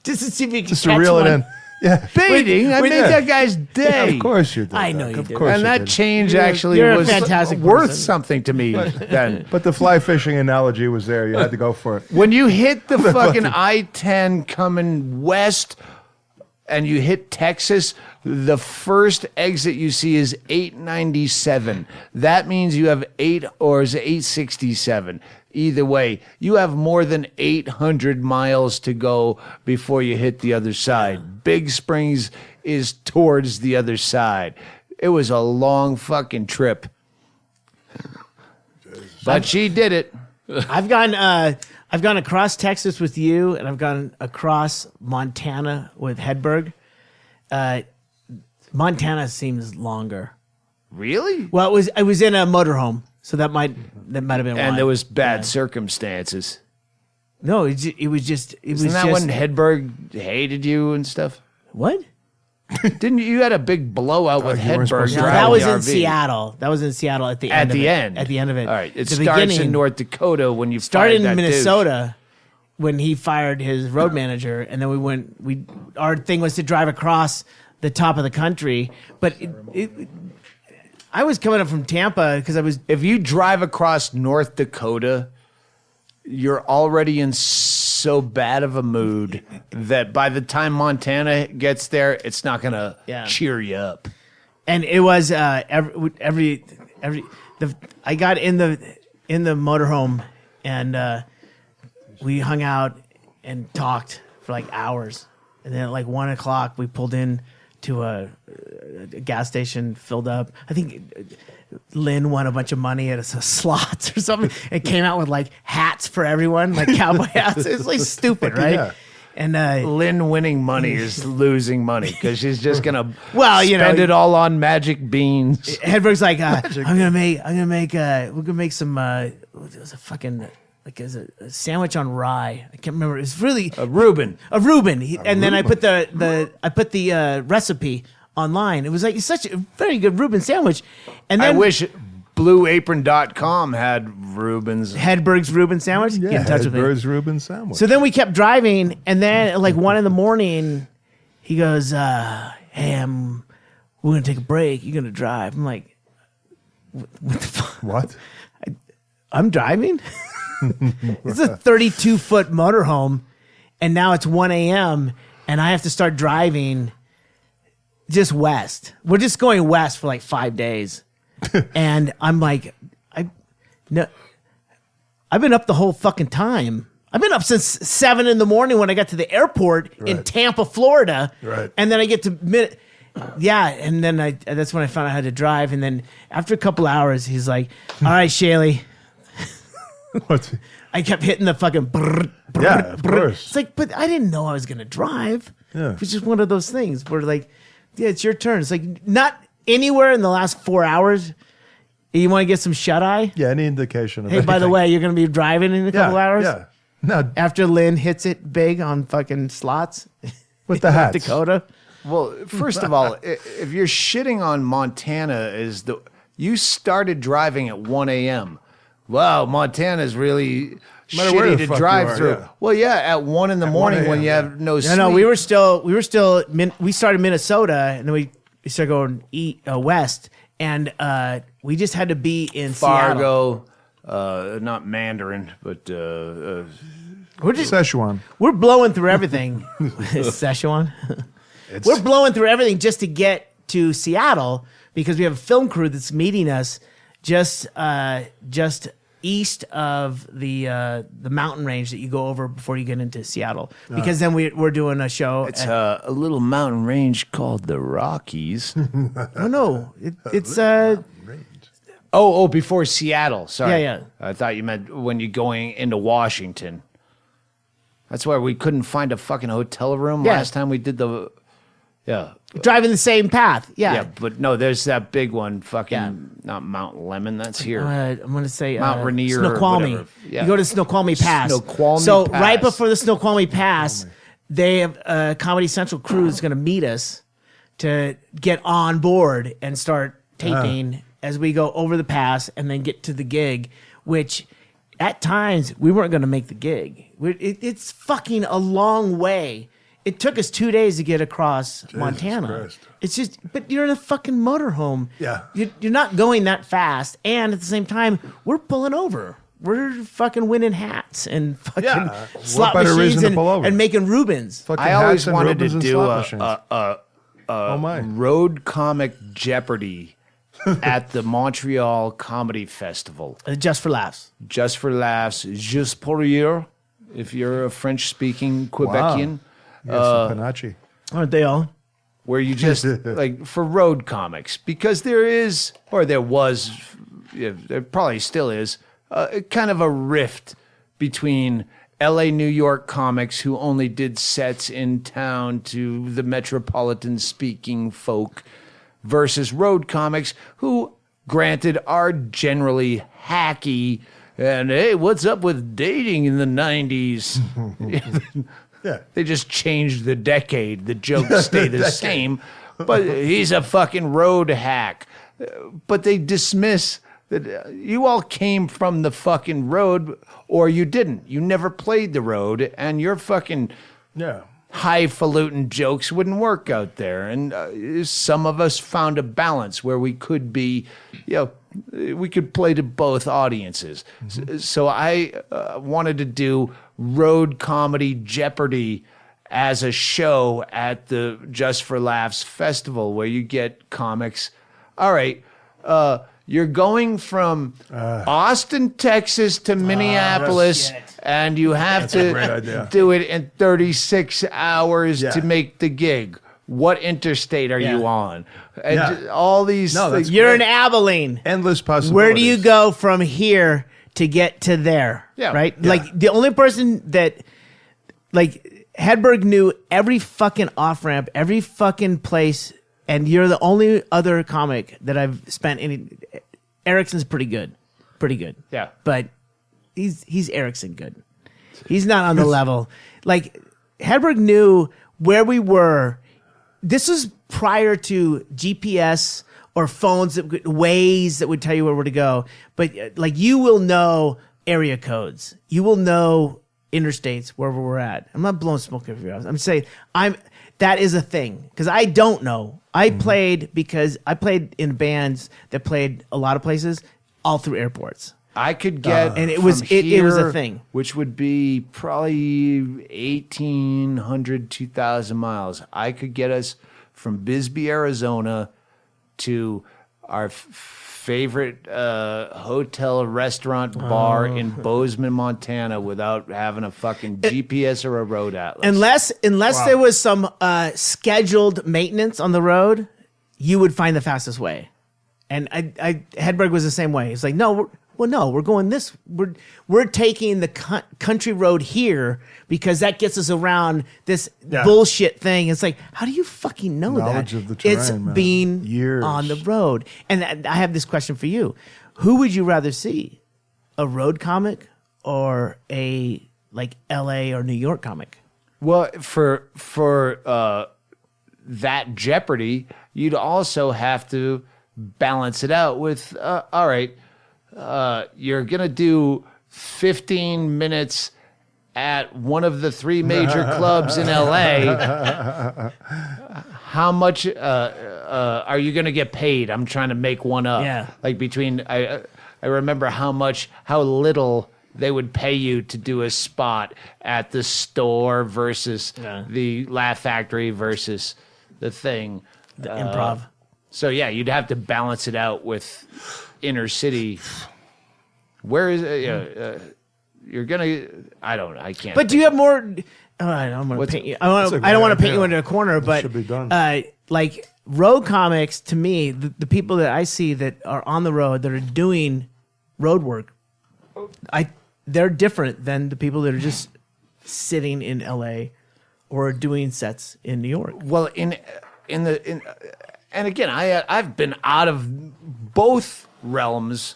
just to see if you could Just to catch reel one. it in. Yeah. baiting. I wait, made yeah. that guy's day. Of course you did. I know Doug. you Of did. course And you that did. change actually you're a was fantastic worth person. something to me then. But the fly fishing analogy was there. You had to go for it. When you hit the fucking I-10 coming west and you hit Texas, the first exit you see is 897. That means you have 8 or is it 867? Either way, you have more than 800 miles to go before you hit the other side. Big Springs is towards the other side. It was a long fucking trip. But she did it. I've gone across Texas with you, and I've gone across Montana with Hedberg. Montana seems longer. Really? Well, I was in a motorhome, so that might have been why. And there was bad circumstances. No, it was just. Isn't that when Hedberg hated you and stuff? What? Didn't you had a big blowout with you weren't supposed Hedberg? to No, drive that driving was the in RV? Seattle. That was in Seattle at the At end. the of end. At the end of it. All right. It The starts beginning in North Dakota when you started fired in that Minnesota when he fired his road manager, and then our thing was to drive across the top of the country. But I was coming up from Tampa because I was. If you drive across North Dakota, you're already in so bad of a mood that by the time Montana gets there, it's not gonna cheer you up. And it was I got in the motorhome, and we hung out and talked for like hours, and then at like 1 o'clock we pulled in to a gas station, filled up. I think Lynn won a bunch of money at a slots or something. It came out with like hats for everyone, like cowboy hats. It's like stupid, right? Yeah. And Lynn winning money is losing money because she's just gonna spend it all on magic beans. Hedberg's like, we're gonna make some. It was a fucking like a sandwich on rye. I can't remember. It's really A Reuben. and then I put the recipe online. It was like such a very good Reuben sandwich. And then I wish BlueApron.com had Reubens. Hedberg's Reuben sandwich. Get in touch with me. Bird's Reuben sandwich. So then we kept driving, and then at like 1 a.m, he goes, "Hey, we're gonna take a break. You're gonna drive." I'm like, "What the fuck? What? I'm driving." It's a 32-foot motorhome, and now it's 1 a.m. and I have to start driving just west. We're just going west for like 5 days, and I'm like, I've been up the whole fucking time. I've been up since 7 a.m. when I got to the airport in Right. Tampa, Florida, Right. and then I get to and then that's when I found out how to drive, and then after a couple hours, he's like, "All right, Shaley." What's I kept hitting the fucking brrr, brrr, Yeah, of brrr. course. It's like, but I didn't know I was gonna drive. Yeah. It's just one of those things where like, yeah, it's your turn. It's like not anywhere in the last 4 hours. You want to get some shut eye? Yeah, any indication of Hey, by the anything. way, you're gonna be driving in a couple hours. Yeah. No, After Lynn hits it big on fucking slots with the in hats. Dakota. Well, first of all, if you're shitting on Montana, you started driving at 1 a.m. Wow, Montana's really matter where shitty the to fuck you drive are, through. yeah. Well, yeah, at 1 in the morning 1 when you a.m., have no sleep. No, we were still we started Minnesota, and then we started going west, and we just had to be in Seattle. Fargo, not Mandarin, but We're just Szechuan. we're blowing through everything. Szechuan. We're blowing through everything just to get to Seattle because we have a film crew that's meeting us just east of the mountain range that you go over before you get into Seattle. Because then we're doing a show. it's a little mountain range called the Rockies. It's Before Seattle. Sorry. Yeah. I thought you meant when you're going into Washington. That's why we couldn't find a fucking hotel room Yeah. last time we did the. Yeah. driving the same path. Yeah, but no, there's that big one, fucking Yeah. not Mount Lemon, that's here. I'm going to say Mount Rainier or Snoqualmie. whatever. Yeah. You go to Snoqualmie Pass. Snoqualmie so Pass. right before the Snoqualmie Pass, they have Comedy Central crew is going to meet us to get on board and start taping as we go over the pass and then get to the gig, which at times we weren't going to make the gig. It's fucking a long way. It took us 2 days to get across Montana. Christ. It's just, but you're in a fucking motorhome. Yeah. You're not going that fast. And at the same time, we're pulling over. We're fucking winning hats and fucking Yeah. slot What better machines reason to pull over? and making Reubens. Fucking I always hats and wanted to Reubens and do slot machines. a my. road comic Jeopardy at the Montreal Comedy Festival. Just for laughs. Just for laughs, juste pour rire, if you're a French-speaking Quebecian. Yeah, some Panache. Aren't they all? Where you just like for road comics, because there was, yeah, there probably still is, kind of a rift between LA, New York comics who only did sets in town to the metropolitan speaking folk versus road comics who, granted, are generally hacky and, hey, what's up with dating in the 90s? Yeah. They just changed the decade. The jokes stay the same, but he's a fucking road hack. But they dismiss that you all came from the fucking road or you didn't. You never played the road, and your fucking Yeah. highfalutin jokes wouldn't work out there. And some of us found a balance where we could be, we could play to both audiences. So I wanted to do road comedy Jeopardy as a show at the Just for Laughs festival where you get comics. All right, you're going from Austin, Texas to Minneapolis, and you have a great to idea. do it in 36 hours Yeah. to make the gig. What interstate are you Yeah. on? And Yeah. just all these No, things. that's You're in Abilene. Endless possibilities. Where do you go from here to get to there? Yeah. Right? Yeah. Like the only person that like Hedberg knew every fucking off ramp, every fucking place, and you're the only other comic that I've spent any Erickson's pretty good. Pretty good. Yeah. But he's Erickson good. He's not on the level. Like Hedberg knew where we were. This was prior to GPS or phones ways that would tell you where to go. But like you will know area codes. You will know interstates wherever we're at. I'm not blowing smoke over your house. I'm saying that is a thing because I don't know. I played because I played in bands that played a lot of places, all through airports. I could get, And it was- from it was a here, thing. which would be probably 1,800, 2,000 miles. I could get us from Bisbee, Arizona, to our favorite hotel, restaurant, bar in Bozeman, Montana, without having a fucking GPS or a road atlas. Unless there was some scheduled maintenance on the road, you would find the fastest way. And Hedberg was the same way. He's like, no, we're going this. We're taking the country road here because that gets us around this bullshit thing. It's like, how do you fucking know Knowledge that? of the terrain, It's man. being Years. on the road. And I have this question for you: who would you rather see, a road comic or a like L.A. or New York comic? Well, for that Jeopardy, you'd also have to balance it out with, all right, you're going to do 15 minutes at one of the three major clubs in LA. How much are you going to get paid? I'm trying to make one up. Yeah. Like between, I remember how little they would pay you to do a spot at the store versus the Laugh Factory versus the thing. The improv. So yeah, you'd have to balance it out with inner city. Where is you're gonna? I can't. But do you have more? I don't want to paint you. I That's a don't want to great paint you idea. into a corner, but should be done. like road comics, to me, the people that I see that are on the road that are doing road work, they're different than the people that are just sitting in L.A. or doing sets in New York. Well, and again, I've been out of both realms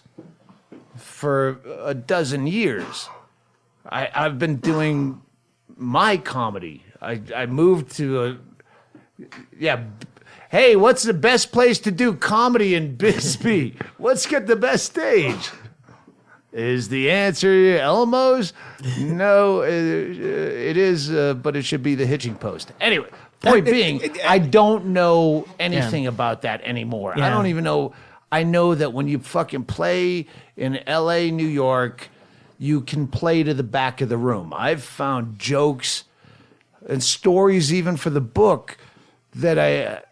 for a dozen years. I've been doing my comedy. I moved to hey, what's the best place to do comedy in Bisbee? Let's get the best stage. Is the answer Elmo's? No, it is, but it should be the Hitching Post. Anyway, point being, I don't know anything about that anymore. I Yeah. don't even know. I know that when you fucking play in LA, New York, you can play to the back of the room. I've found jokes and stories even for the book that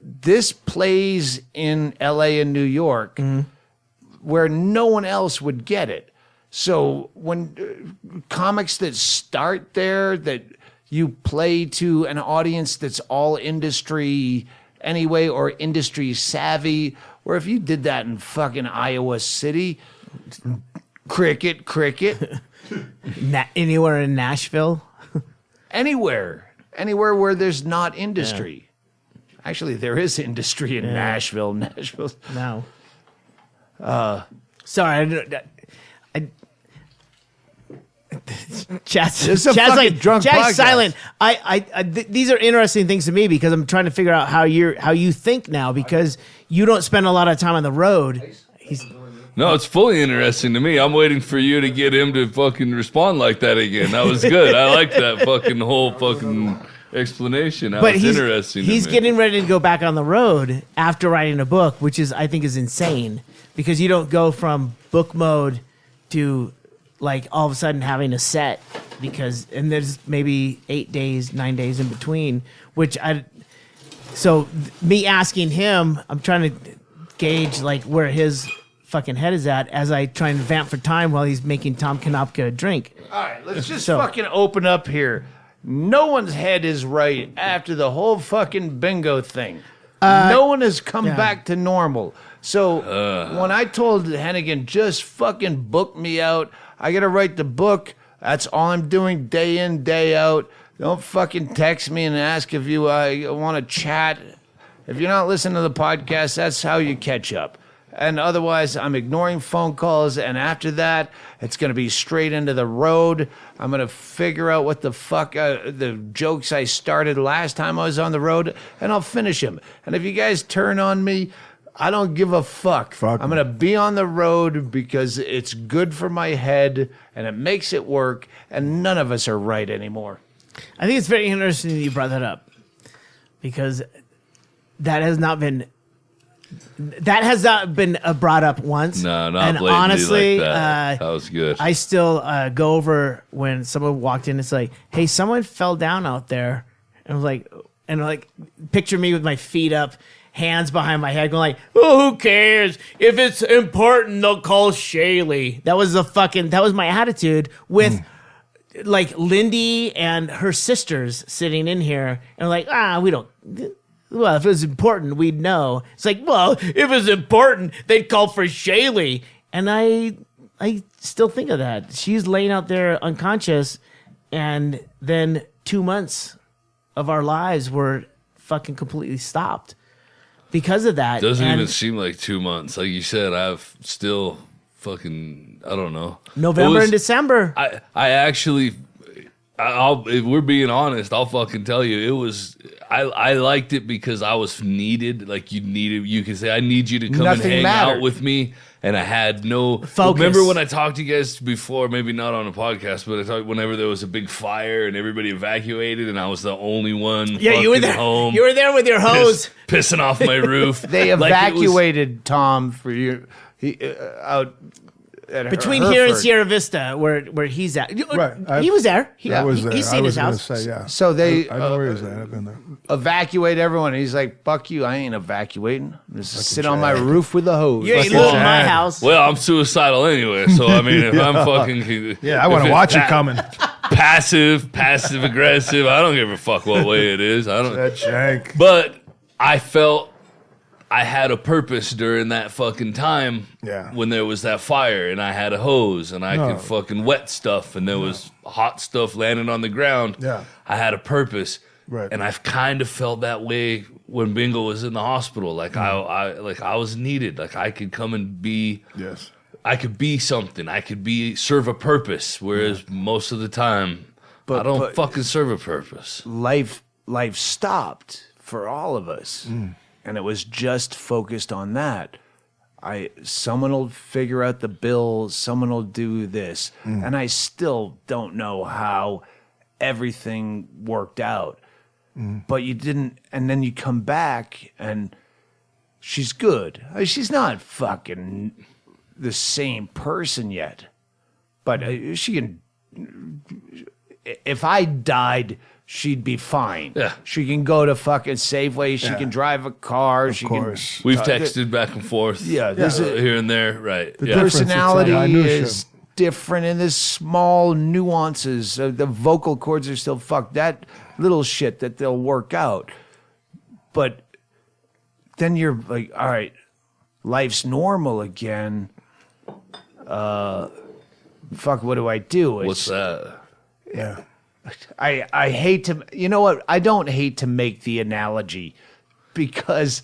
this plays in LA and New York where no one else would get it. So when comics that start there, that you play to an audience that's all industry anyway or industry savvy, or if you did that in fucking Iowa City, Cricket. Anywhere in Nashville. Anywhere where there's not industry. Actually, there is industry in Nashville. Nashville's No. Sorry, Chad's This is a fucking like drunk Chad's podcast. silent. These are interesting things to me because I'm trying to figure out how you think now because you don't spend a lot of time on the road. No, it's fully interesting to me. I'm waiting for you to get him to fucking respond like that again. That was good. I like that fucking whole fucking explanation. That was interesting. He's to me. getting ready to go back on the road after writing a book, which I think is insane because you don't go from book mode to like all of a sudden having a set and there's maybe 9 days in between, me asking him, I'm trying to gauge like where his fucking head is at as I try and vamp for time while he's making Tom Konopka a drink. All right, let's just fucking open up here. No one's head is right after the whole fucking bingo thing. No one has come back to normal. So when I told Hennigan, just fucking book me out, I got to write the book. That's all I'm doing day in, day out. Don't fucking text me and ask if you want to chat. If you're not listening to the podcast, that's how you catch up. And otherwise, I'm ignoring phone calls. And after that, it's going to be straight into the road. I'm going to figure out what the fuck the jokes I started last time I was on the road, and I'll finish them. And if you guys turn on me, I don't give a fuck. I'm going to be on the road because it's good for my head and it makes it work. And none of us are right anymore. I think it's very interesting that you brought that up because that has not been brought up once. No, not and blatantly honestly, like that. That was good. I still go over when someone walked in. It's like, hey, someone fell down out there, and I was like, picture me with my feet up, hands behind my head, going like, oh, who cares? If it's important, they'll call Shaylee. That was my attitude with. Like Lindy and her sisters sitting in here, and like, we don't. Well, if it was important, we'd know. It's like, well, if it was important, they'd call for Shaylee. And I still think of that. She's laying out there unconscious, and then 2 months of our lives were fucking completely stopped because of that. Doesn't even seem like 2 months. Like you said, I've still fucking, I don't know. November and December. I actually, if we're being honest, I'll fucking tell you, it was, I liked it because I was needed. Like you could say, I need you to come Nothing and hang mattered. out with me. And I had no focus. Remember when I talked to you guys before, maybe not on a podcast, but I talked whenever there was a big fire and everybody evacuated and I was the only one You were there. home. You were there with your hose. Pissing off my roof. They Like, it was- evacuated Tom for you out at Between Hereford. here and Sierra Vista, where he's at. Right. He was there. I was there. He's seen his I was house. gonna say, yeah. So they I know where he's at. I've been there. evacuate everyone. He's like, fuck you, I ain't evacuating. I'm just sit on my roof with a hose. You ain't Fucking living in my Chad. house. Well, I'm suicidal anyway, so I mean, if I'm fucking Yeah, I want to watch it coming. passive aggressive, I don't give a fuck what way it is. I don't. That jank. But I felt I had a purpose during that fucking time. Yeah. When there was that fire and I had a hose and I could fucking wet stuff and there was hot stuff landing on the ground. Yeah. I had a purpose. Right. And I've kind of felt that way when Bingo was in the hospital. Like I was needed. Like I could come and be. Yes. I could be something. I could serve a purpose. Whereas most of the time, I don't fucking serve a purpose. life stopped for all of us. And it was just focused on that. Someone will figure out the bill, someone will do this. And I still don't know how everything worked out. But you didn't, and then you come back and she's good. She's not fucking the same person yet. But she can, if I died, she'd be fine. Yeah. She can go to fucking Safeway. She can drive a car. Of course. We've texted back and forth. Yeah, this is- here and there. Right. The Yeah. difference- personality It's like minutia. is different in the small nuances. The vocal cords are still fucked. That little shit that they'll work out. But then you're like, all right, life's normal again. fuck, what do I do? What's that? Yeah. I hate to, you know what? I don't hate to make the analogy because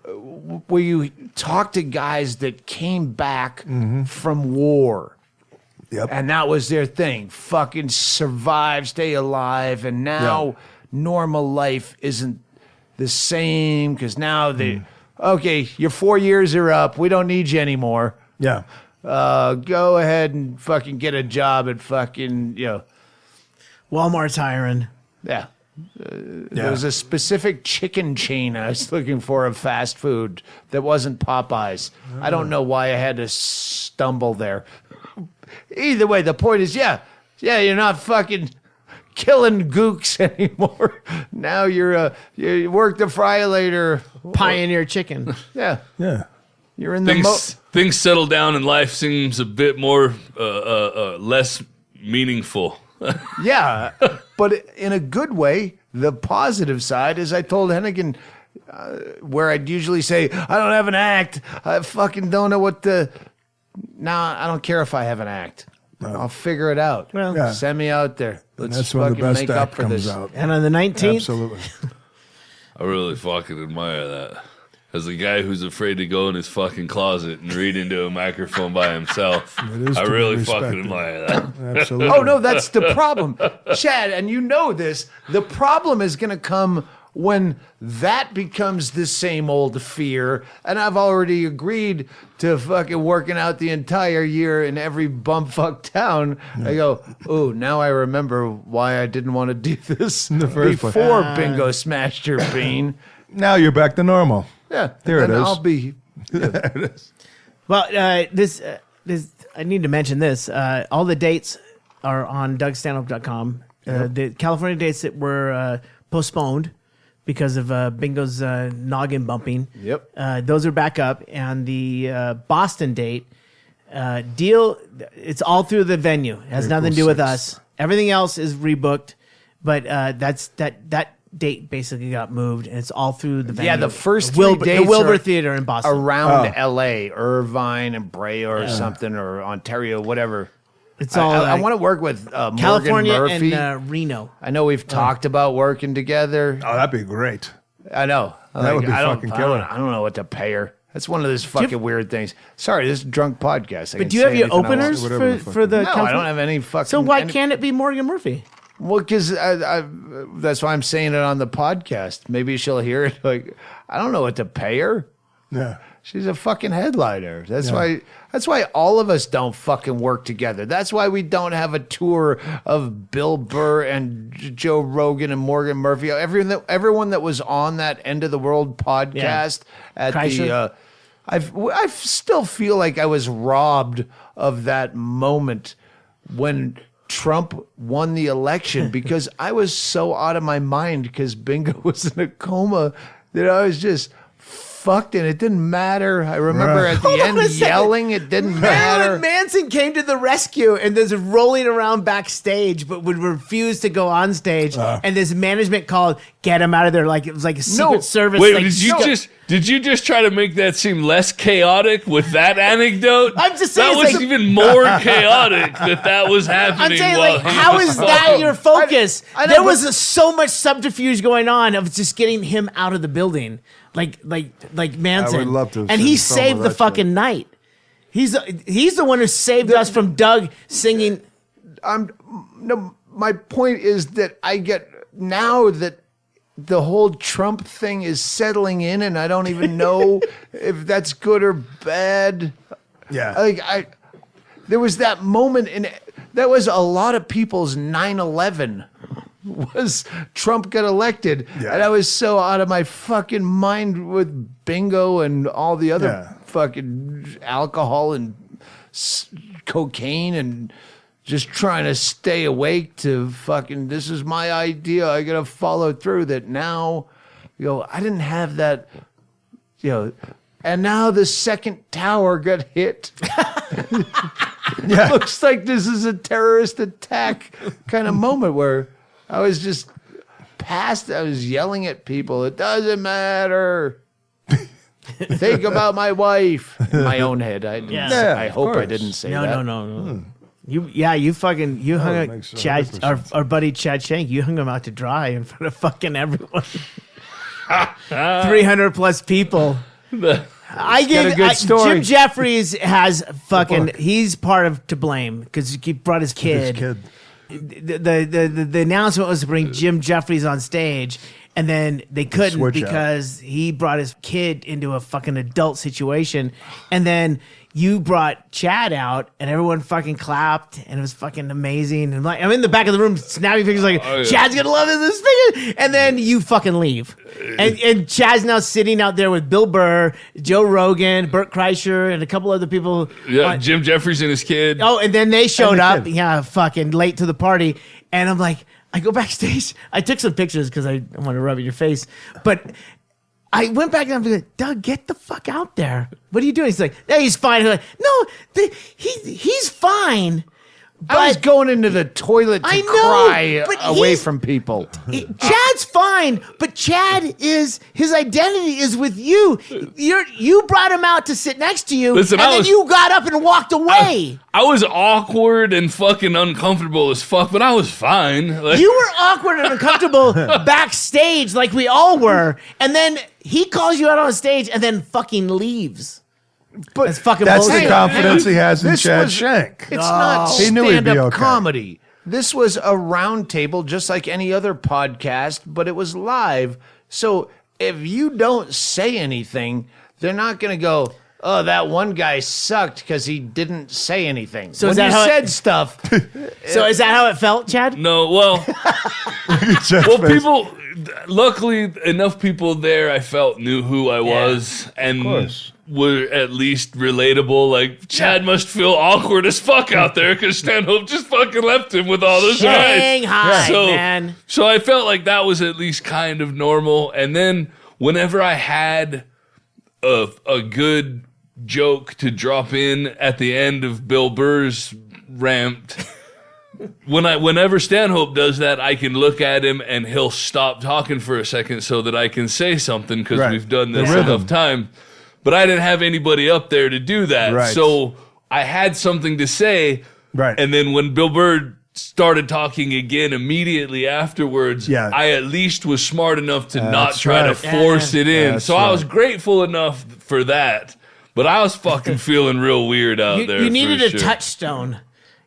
where you talk to guys that came back from war. Yep. And that was their thing. Fucking survive, stay alive. And now normal life isn't the same because now okay, your 4 years are up. We don't need you anymore. Yeah. Go ahead and fucking get a job at fucking, Walmart's hiring. yeah. There was a specific chicken chain I was looking for of fast food that wasn't Popeyes. I don't know why I had to stumble there. Either way, the point is, you're not fucking killing gooks anymore. Now you work the fry later. Pioneer Chicken. Yeah, Yeah. you're in the Things settle down and life seems a bit more less meaningful. Yeah, but in a good way. The positive side is I told Hennigan where I'd usually say, I don't have an act. I fucking don't know what the... Now, I don't care if I have an act. I'll figure it out. Well, Yeah. Send me out there. Let's That's when the fucking best make up act for comes this. out. and on the 19th, Absolutely. I really fucking admire that. As a guy who's afraid to go in his fucking closet and read into a microphone by himself, It is I to be really respected. fucking admire that. Absolutely. Oh, no, that's the problem. Chad, and you know this, the problem is going to come when that becomes the same old fear, and I've already agreed to fucking working out the entire year in every bumfuck town. I go, oh, now I remember why I didn't want to do this In the first place. before Bingo smashed your bean. Now you're back to normal. Yeah, There it and is. I'll be... well, this I need to mention this. All the dates are on DougStanhope.com. The California dates that were postponed because of Bingo's noggin bumping. Yep. Those are back up, and the Boston date it's all through the venue. It has April nothing to do with 6th. us. Everything else is rebooked, but that date basically got moved, and it's all through the venue. Yeah, the first the three dates Wilbur are Theater in Boston. around Oh. L.A., Irvine and Brea or something, or Ontario, whatever. It's all I want to work with California Morgan Murphy. and Reno. I know we've talked about working together. Oh, that'd be great. I know. That would be I don't- fucking I don't- killer. I don't know what to pay her. That's one of those fucking weird things. Sorry, this is a drunk podcast. I But can do you have say your anything I want. openers whatever the for fuck. the? No, I don't have any fucking. So why any- can't it be Morgan Murphy? Well, because that's why I'm saying it on the podcast. Maybe she'll hear it. Like, I don't know what to pay her. Yeah. She's a fucking headliner. That's why all of us don't fucking work together. That's why we don't have a tour of Bill Burr and Joe Rogan and Morgan Murphy. Everyone that was on that End of the World podcast at Kreischer. I still feel like I was robbed of that moment when Trump won the election because I was so out of my mind because Bingo was in a coma that I was just fucked and it didn't matter. I remember Right. at the Hold on end a second. yelling, it didn't Marilyn matter. Manson came to the rescue and there's rolling around backstage, but would refuse to go on stage. And this management called, "Get him out of there!" Like it was like a Secret Service. Wait, like, did you just try to make that seem less chaotic with that anecdote? I'm just saying, that it's was like- even more chaotic that was happening. I'm saying, while like, he how was is that gone. your focus? I know, There but- was so much subterfuge going on of just getting him out of the building, like Manson. I would love to have and seen he some of saved the that fucking shit. night. He's the one who saved us from Doug singing. No, my point is that I get now that the whole Trump thing is settling in, and I don't even know if that's good or bad. Yeah. Like there was that moment, and that was a lot of people's 9/11. Was Trump got elected, Yeah. and I was so out of my fucking mind with Bingo and all the other Yeah. fucking alcohol and cocaine and just trying to stay awake to fucking, this is my idea, I gotta follow through, that now, I didn't have that, and now the second tower got hit. Yeah. Looks like this is a terrorist attack kind of moment where I was just I was yelling at people, it doesn't matter. Think about my wife. In my own head, I didn't Yeah. say- Yeah, I of hope I course. didn't say No, that. no. You hung that out makes Chad, 100% our buddy Chad Shank. You hung him out to dry in front of fucking everyone. 300 plus people. I got gave a good story. Jim Jeffries has fucking. He's part of to blame because he brought his This kid. kid. The announcement was to bring Jim Jeffries on stage, and then they couldn't switch out. because he brought his kid into a fucking adult situation, and then you brought Chad out, and everyone fucking clapped, and it was fucking amazing. And I'm in the back of the room snapping pictures like, Oh, yeah. Chad's gonna love this thing, and then you fucking leave, and Chad's now sitting out there with Bill Burr, Joe Rogan, Burt Kreischer, and a couple other people. Yeah, Jim Jeffries and his kid. Oh, and then they showed the up. kid. Yeah, fucking late to the party. And I'm like, I go backstage. I took some pictures because I want to rub in your face. But I went back and I'm like, Doug, get the fuck out there. What are you doing? He's like, hey, he's fine. I'm like, no, he's fine. I was But- going into the toilet to I know, cry but away he's- from people. Chad's fine, but Chad is his identity is with you. You brought him out to sit next to you, Listen, and I then was- you got up and walked away. I was awkward and fucking uncomfortable as fuck, but I was fine. Like, You were awkward and uncomfortable backstage, like we all were, and then he calls you out on stage and then fucking leaves. But That's fucking That's bullshit. the confidence he has in This Chad was- Shank. It's not He knew he'd be stand-up okay. comedy. This was a round table, just like any other podcast, but it was live. So if you don't say anything, they're not going to go, oh, that one guy sucked because he didn't say anything. So when is that you how it- said stuff, So is that how it felt, Chad? no, well, Chad's well, face. people. Luckily, enough people there I felt knew who I was and course. were at least relatable. Like Chad must feel awkward as fuck out there because Stanhope just fucking left him with all those guys. Shanghai, man. So I felt like that was at least kind of normal. And then whenever I had a good joke to drop in at the end of Bill Burr's rant, whenever Stanhope does that, I can look at him and he'll stop talking for a second so that I can say something because Right. we've done The this rhythm. enough time. But I didn't have anybody up there to do that. Right. So I had something to say. Right. And then when Bill Burr started talking again immediately afterwards, Yeah. I at least was smart enough to not That's try right. to force it in. That's So I was right. grateful enough for that. But I was fucking feeling real weird out there. You needed for a sure. touchstone.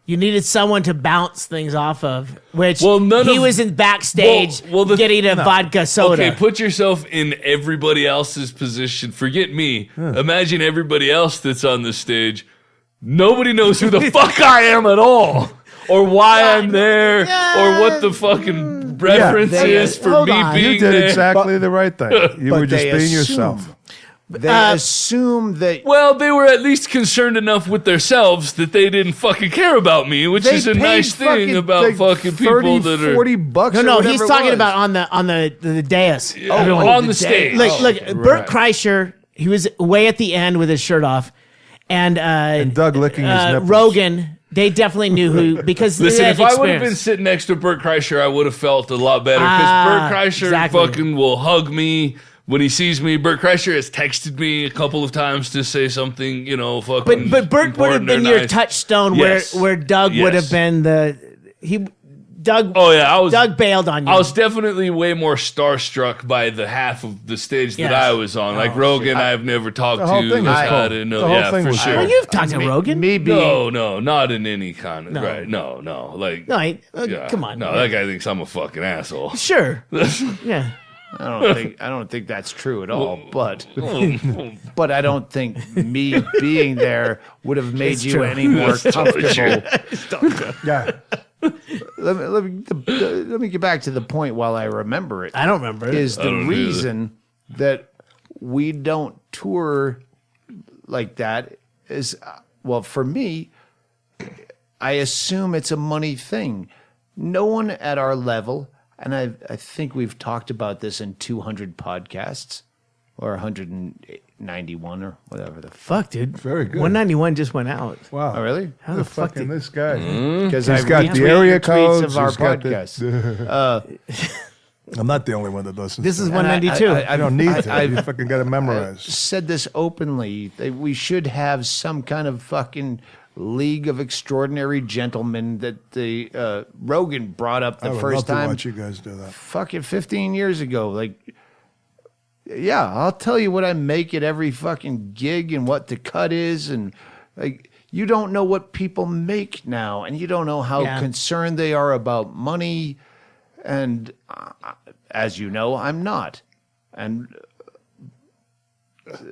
You needed someone to bounce things off of, which Well, none he of- was in backstage Well, getting a vodka soda. Okay, put yourself in everybody else's position. Forget me. Imagine everybody else that's on the stage. Nobody knows who the fuck I am at all. Or why I'm there. Or what the fucking reference they- is for hold me on. being You did there. exactly the right thing. You were but just they being assume- yourself. they Uh, assume that Well, they were at least concerned enough with themselves that they didn't fucking care about me, which they is a paid nice thing fucking, about like, fucking 30, people that are 40 bucks. no, or no, whatever he's it talking was. about on the dais. Everyone on the stage. Look, Burt Kreischer, he was way at the end with his shirt off, and Doug licking his nipples. Rogan. They definitely knew who because Listen, they if had I would have been experience. sitting next to Burt Kreischer, I would have felt a lot better because Ah, Burt Kreischer exactly. fucking will hug me when he sees me. Burt Kreischer has texted me a couple of times to say something, fucking. But Burt would have important been or your nice. touchstone Yes. where Doug would have Yes. been Doug. Oh yeah, Doug bailed on you. I was definitely way more starstruck by the half of the stage that Yes. I was on. Like Rogan, I've never talked The whole to. thing was I cool. didn't know. The whole Yeah, thing for was sure. cool. Well, you've talked to Rogan. Me being No, not in any kind of No. right. No, like No, yeah. come on. No, that guy thinks I'm a fucking asshole. Sure. Yeah. I don't think that's true at all. But I don't think me being there would have made It's you true. any more comfortable. Yeah. Let me get back to the point while I remember it. I don't remember it. Is the don't either. reason that we don't tour like that is, well, for me, I assume it's a money thing. No one at our level, and I think we've talked about this in 200 podcasts or 191 or whatever the Fuck, dude. Very good. 191 just went out. Wow. Oh, really? How The the fuck fucking did this guy. Because He's got the area codes. of our he's got the- podcast. I'm not the only one that listens. This to is it. 192. I don't need to. You fucking got to memorize. Said this openly. We should have some kind of fucking League of Extraordinary Gentlemen that the Rogan brought up I the would first love to time. watch you guys do that. Fucking 15 years ago. Like, yeah, I'll tell you what I make at every fucking gig and what the cut is. And like, you don't know what people make now, and you don't know how concerned they are about money. And as you know, I'm not. And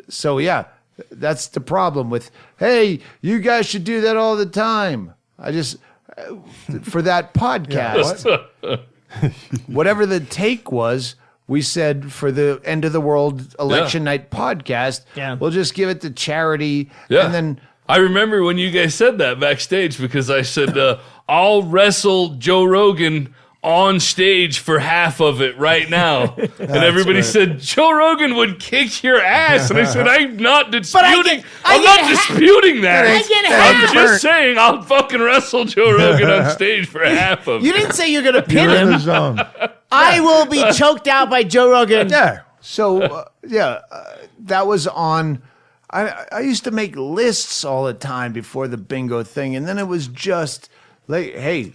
so, yeah, that's the problem with, hey, you guys should do that all the time. I just, for that podcast, whatever the take was, we said for the end of the world election night podcast, we'll just give it to charity. Yeah. And then I remember when you guys said that backstage because I said, I'll wrestle Joe Rogan on stage for half of it right now. And everybody said, Joe Rogan would kick your ass. And I said, I'm not disputing, I'm not disputing that. I'm just saying I'll fucking wrestle Joe Rogan on stage for half of You it. didn't say you're going to pin You're in the him. zone. I will be choked out by Joe Rogan. Yeah. So, that was on. I used to make lists all the time before the bingo thing, and then it was just like, hey,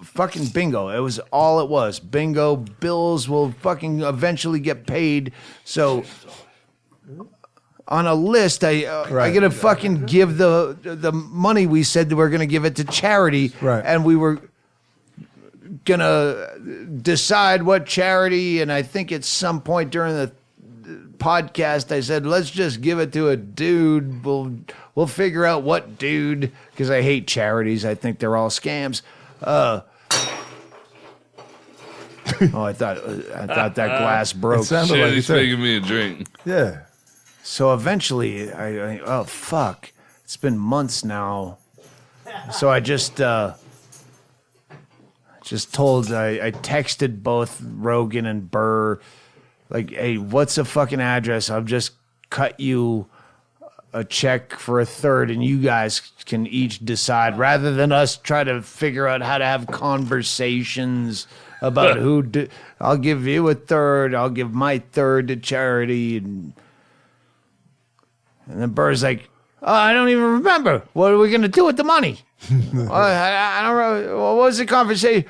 fucking bingo. It was all it was. Bingo, bills will fucking eventually get paid. So on a list, I gotta fucking give the money we said that we're gonna give it to charity, Right. and we were gonna decide what charity, and I think at some point during the podcast I said, let's just give it to a dude. We'll figure out what dude, because I hate charities. I think they're all scams. I thought that glass broke. It sounded Shit, like he's you said- making me a drink. Yeah. So eventually, I oh fuck, it's been months now. So I just told, I texted both Rogan and Burr, like, hey, what's a fucking address? I'll just cut you a check for a third, and you guys can each decide, rather than us try to figure out how to have conversations about I'll give you a third, I'll give my third to charity, and then Burr's like, oh, I don't even remember. What are we going to do with the money? I don't know. What was the conversation?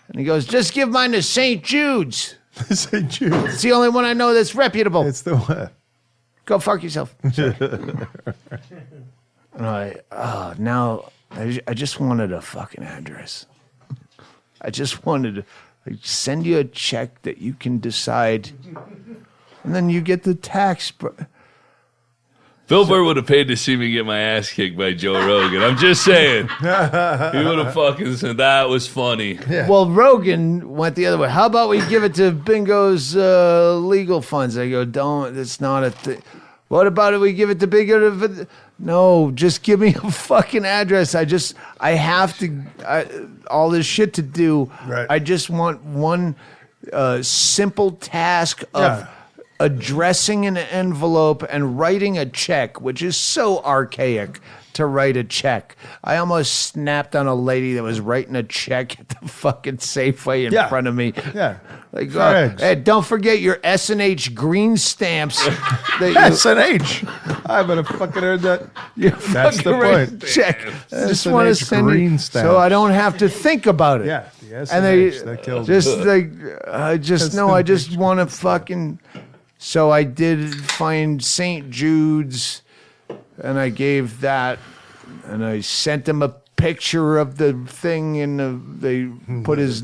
And he goes, just give mine to St. Jude's. St. Jude. It's the only one I know that's reputable. It's the one. Go fuck yourself. And now I just wanted a fucking address. I just wanted to send you a check that you can decide, and then you get the tax. Bill Burr would have paid to see me get my ass kicked by Joe Rogan. I'm just saying. He would have fucking said that was funny. Yeah. Well, Rogan went the other way. How about we give it to Bingo's legal funds? I go, don't. It's not a thing. What about if we give it to Bingo? No, just give me a fucking address. I have to, all this shit to do. Right. I just want one simple task of addressing an envelope and writing a check, which is so archaic to write a check. I almost snapped on a lady that was writing a check at the fucking Safeway in front of me. Yeah. Like, FedEx. hey, don't forget your S&H green stamps. S&H. I haven't fucking heard that. That's the point. Check. I just S&H want to send green it stamps. so I don't have to think about it. Yeah, the S&H, And they that kills just me. like, I just know, I just want to fucking. So I did find St. Jude's, and I gave that, and I sent him a picture of the thing, and they put his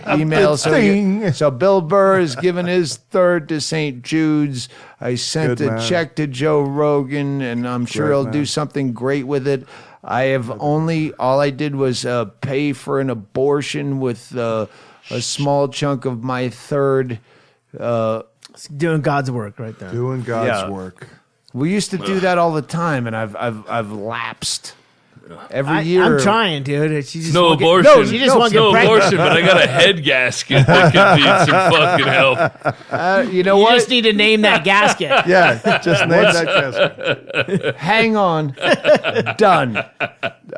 email. So Bill Burr has given his third to St. Jude's. I sent Good a man. check to Joe Rogan, and I'm sure Great he'll man. do something great with it. I have all I did was pay for an abortion with a small chunk of my third. Doing God's work right there. Doing God's Yeah. work. We used to do that all the time, and I've lapsed every year. I'm trying, dude. She just No won't get- abortion. no, she just won't get no pregnant. abortion, but I got a head gasket that could need some fucking help. You know You what? just need to name that gasket. Yeah, just name that casket. Hang on. Done.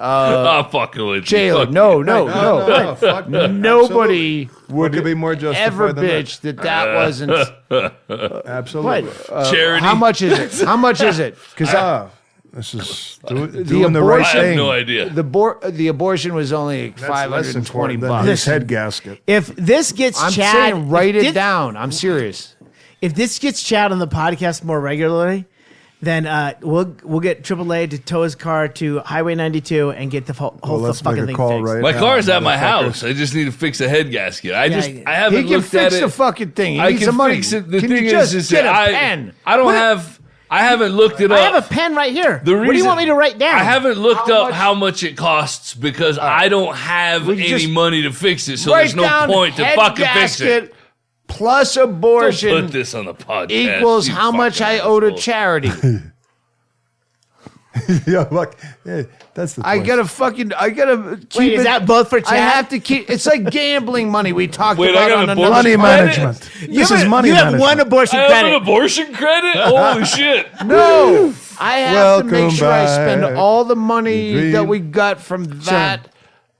I'm fucking with you. Jailer, Fuck no, you. no. Fuck that. Nobody What could be more justified ever than bitch that wasn't. Absolutely. Charity. How much is it? How much is it? Because This is doing the right abortion- I have thing. no idea. the abortion was only That's less $520 important than bucks. his head gasket. If this gets I'm Chad, saying write if it this- down. I'm serious. If this gets Chad on the podcast more regularly, then we'll get AAA to tow his car to Highway 92 and get the whole Let's fucking make a thing call fixed. right My now, car's at my motherfuckers. house. I just need to fix a head gasket. I yeah. haven't He can looked at fix it. the fucking thing. He I needs can some money. fix it. The Can thing you just is get that a pen? I haven't looked it up. I have a pen right here. The What do you reason- want me to write down? I haven't looked How up much- how much it costs because I don't have We any just money to fix it, so Write there's no down point to head fucking fix it. gasket plus Don't abortion put this on the podcast. equals you how much fucking I owe to asshole. charity. Yeah, look, yeah, that's the. I twist. gotta keep Wait, it. is that both for Chad? I have to keep. It's like gambling money we talked Wait, I about got on an another. abortion money credit? management. You This have- is money You have management. one abortion I have an credit. abortion credit? Holy shit. No, I have to make Welcome sure I spend back. all the money Dream. that we got from that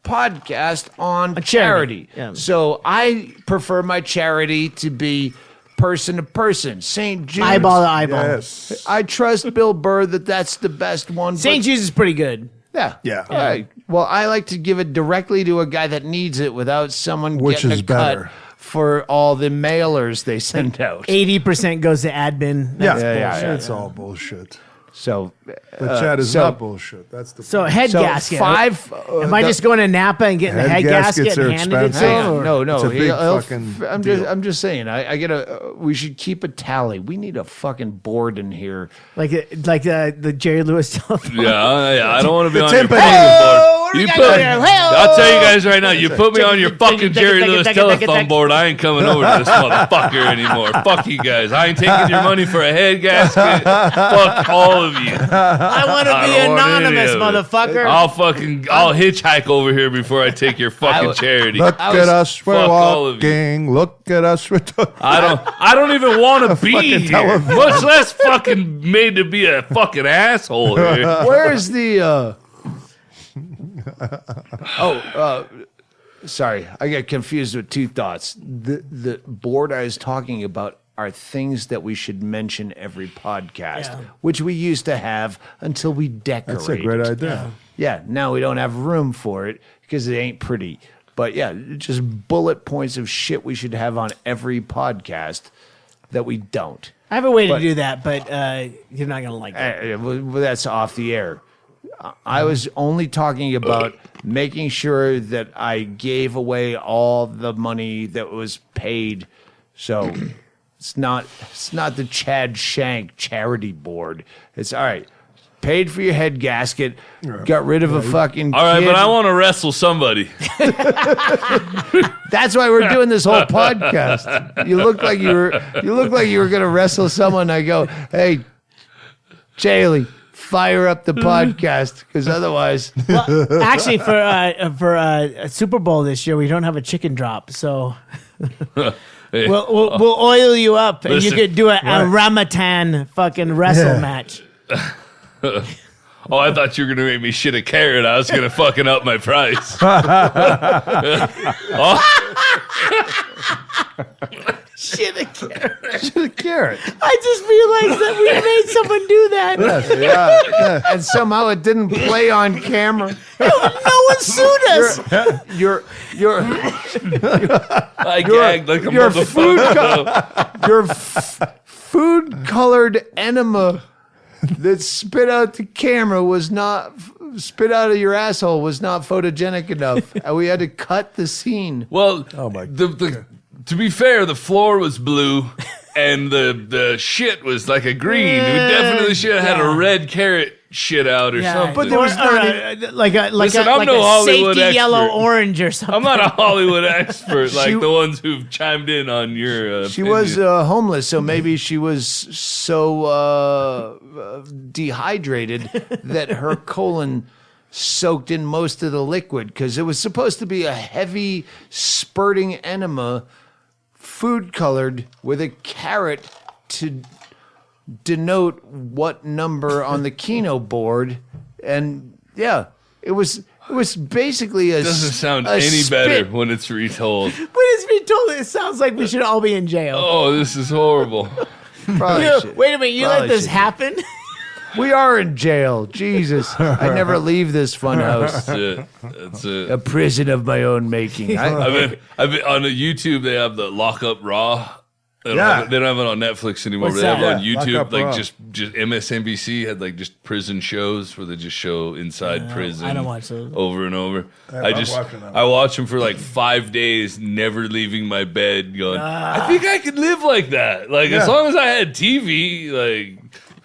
podcast on charity. charity. Yeah. So I prefer my charity to be person to person. St. Jude's. Eyeball to eyeball. Yes. I trust Bill Burr that that's the best one. St. but- Jude's is pretty good. Yeah. Yeah. All right. Well, I like to give it directly to a guy that needs it without someone Which getting is a cut better. for all the mailers they send out. 80% goes to admin. Yeah, yeah. it's all bullshit. So, But Chad is so- not bullshit. That's the. So head so gasket. five. Am I just going to Napa and getting the Head head gasket gaskets and are handed it to expensive. him? Hang on. or- No, no. It's a big he'll- fucking I'm deal. just, I'm just saying. I gotta. We should keep a tally. We need a fucking board in here. Like the Jerry Lewis telephone. Yeah, I don't want to be The on your timpani. fucking board. what do we You got put, here? Hey-oh. I'll tell you guys right now, you put me on your fucking Jerry Lewis Take it, take it, telephone board, I ain't coming over to this motherfucker anymore. Fuck you guys. I ain't taking your money for a head gasket. Fuck all of you. I want to I be don't want anonymous, any of it. motherfucker. I'll hitchhike over here before I take your fucking charity. Look I at was- us, we're fuck all of you. walking. Look at us, we're talking. I don't even want to be fucking here. telephone. Much less fucking made to be a fucking asshole here. Where is the? Sorry, I got confused with two thoughts. The board I was talking about are things that we should mention every podcast, Yeah. which we used to have until we decorated. That's a great idea. Yeah, now we don't have room for it because it ain't pretty. But yeah, just bullet points of shit we should have on every podcast that we don't. I have a way to But- do that, but you're not going to like it. Well, that's off the air. I was only talking about making sure that I gave away all the money that was paid. So it's not the Chad Shank charity board. It's all right. Paid for your head gasket. Got rid of a fucking. All right, kid. but I want to wrestle somebody. That's why we're doing this whole podcast. You look like you were gonna wrestle someone. I go, hey, Chaley, fire up the podcast because otherwise, Well, actually, for a Super Bowl this year, we don't have a chicken drop, so Hey, we'll oil you up, and you Listen, could do a Ramadan fucking wrestle Yeah. match. oh, I thought you were gonna make me shit a carrot. I was gonna fucking up my price. Shit, a carrot. The carrot. I just realized that we made someone do that. Yeah. and somehow it didn't play on camera. No one sued us. Your I gagged like a your food motherfucker. your food colored enema that spit out the camera was not spit out of your asshole was not photogenic enough, and we had to cut the scene. Well, my to be fair, the floor was blue and the shit was like a green. We definitely should have had a red carrot shit out or something. But there was not like a Listen, I'm no a Hollywood safety yellow expert. orange or something. I'm not a Hollywood expert like the ones who've chimed in on your. She was homeless, so maybe she was so dehydrated that her colon soaked in most of the liquid because it was supposed to be a heavy spurting enema, food colored with a carrot to denote what number on the Keno board. And yeah, It was basically a Doesn't sound a any spit. better when it's retold. When it's been told, it sounds like we should all be in jail. Oh, this is horrible. Probably You- should. wait a minute, you Probably let this should. happen? We are in jail. Jesus, I never leave this funhouse. That's it. That's it. A prison of my own making. I've been on the YouTube. They have the Lock Up Raw. They don't have it on Netflix anymore. What's But they have it that? on Yeah, Lock YouTube. Up Like Raw. just MSNBC had like just prison shows where they just show inside prison. I don't watch those. Over and over. I'm watching them. I watch them for like 5 days, never leaving my bed. Going, I think I could live like that. Like as Yeah. long as I had TV, like.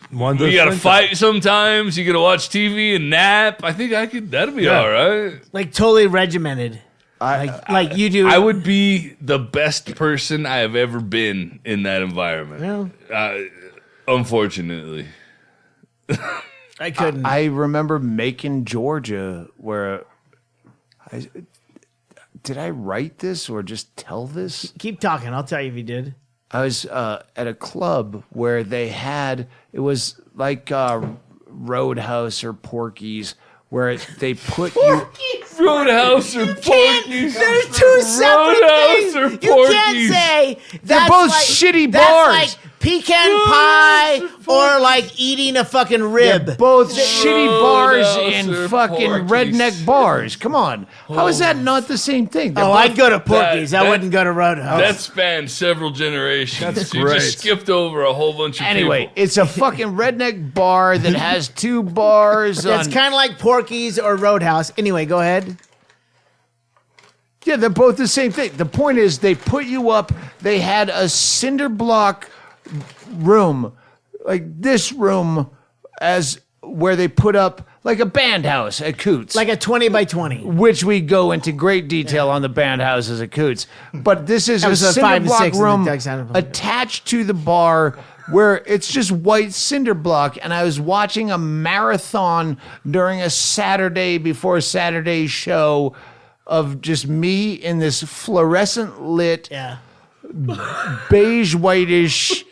One You gotta does fight sometimes. You gotta watch TV and nap. I think I could. That'd be Yeah. all right. Like totally regimented. Like you do. I would be the best person I have ever been in that environment. Well, Unfortunately, I couldn't. I remember Macon, Georgia, where did I write this or just tell this? Keep talking. I'll tell you if you did. I was at a club where they had, it was like Roadhouse or Porky's, where they put you. Roadhouse or Porky's. They're two separate Roadhouse things. or You can't Porky's. say They're that's both like, shitty that's bars. like pecan pie or like eating a fucking rib. They're both shitty bars Roadhouse in or fucking Porky's. redneck bars. Come on. How is that not the same thing? They're Oh, both- I'd go to Porky's. I that- wouldn't go to Roadhouse. That spanned several generations. That's You great. just skipped over a whole bunch of Anyway, people. it's a fucking redneck bar that has two bars. That's on, kind of like Porky's or Roadhouse. Anyway, go ahead. Yeah, they're both the same thing. The point is, they put you up. They had a cinder block room, like this room, as where they put up like a band house at Coots. Like a 20 by 20. which we go into great detail on the band houses at Coots. But this is a Episode cinder 5 to block 6 in the room Doug Sanders podcast. attached to the bar where it's just white cinder block. And I was watching a marathon during a Saturday before Saturday show of just me in this fluorescent lit, Yeah. beige whitish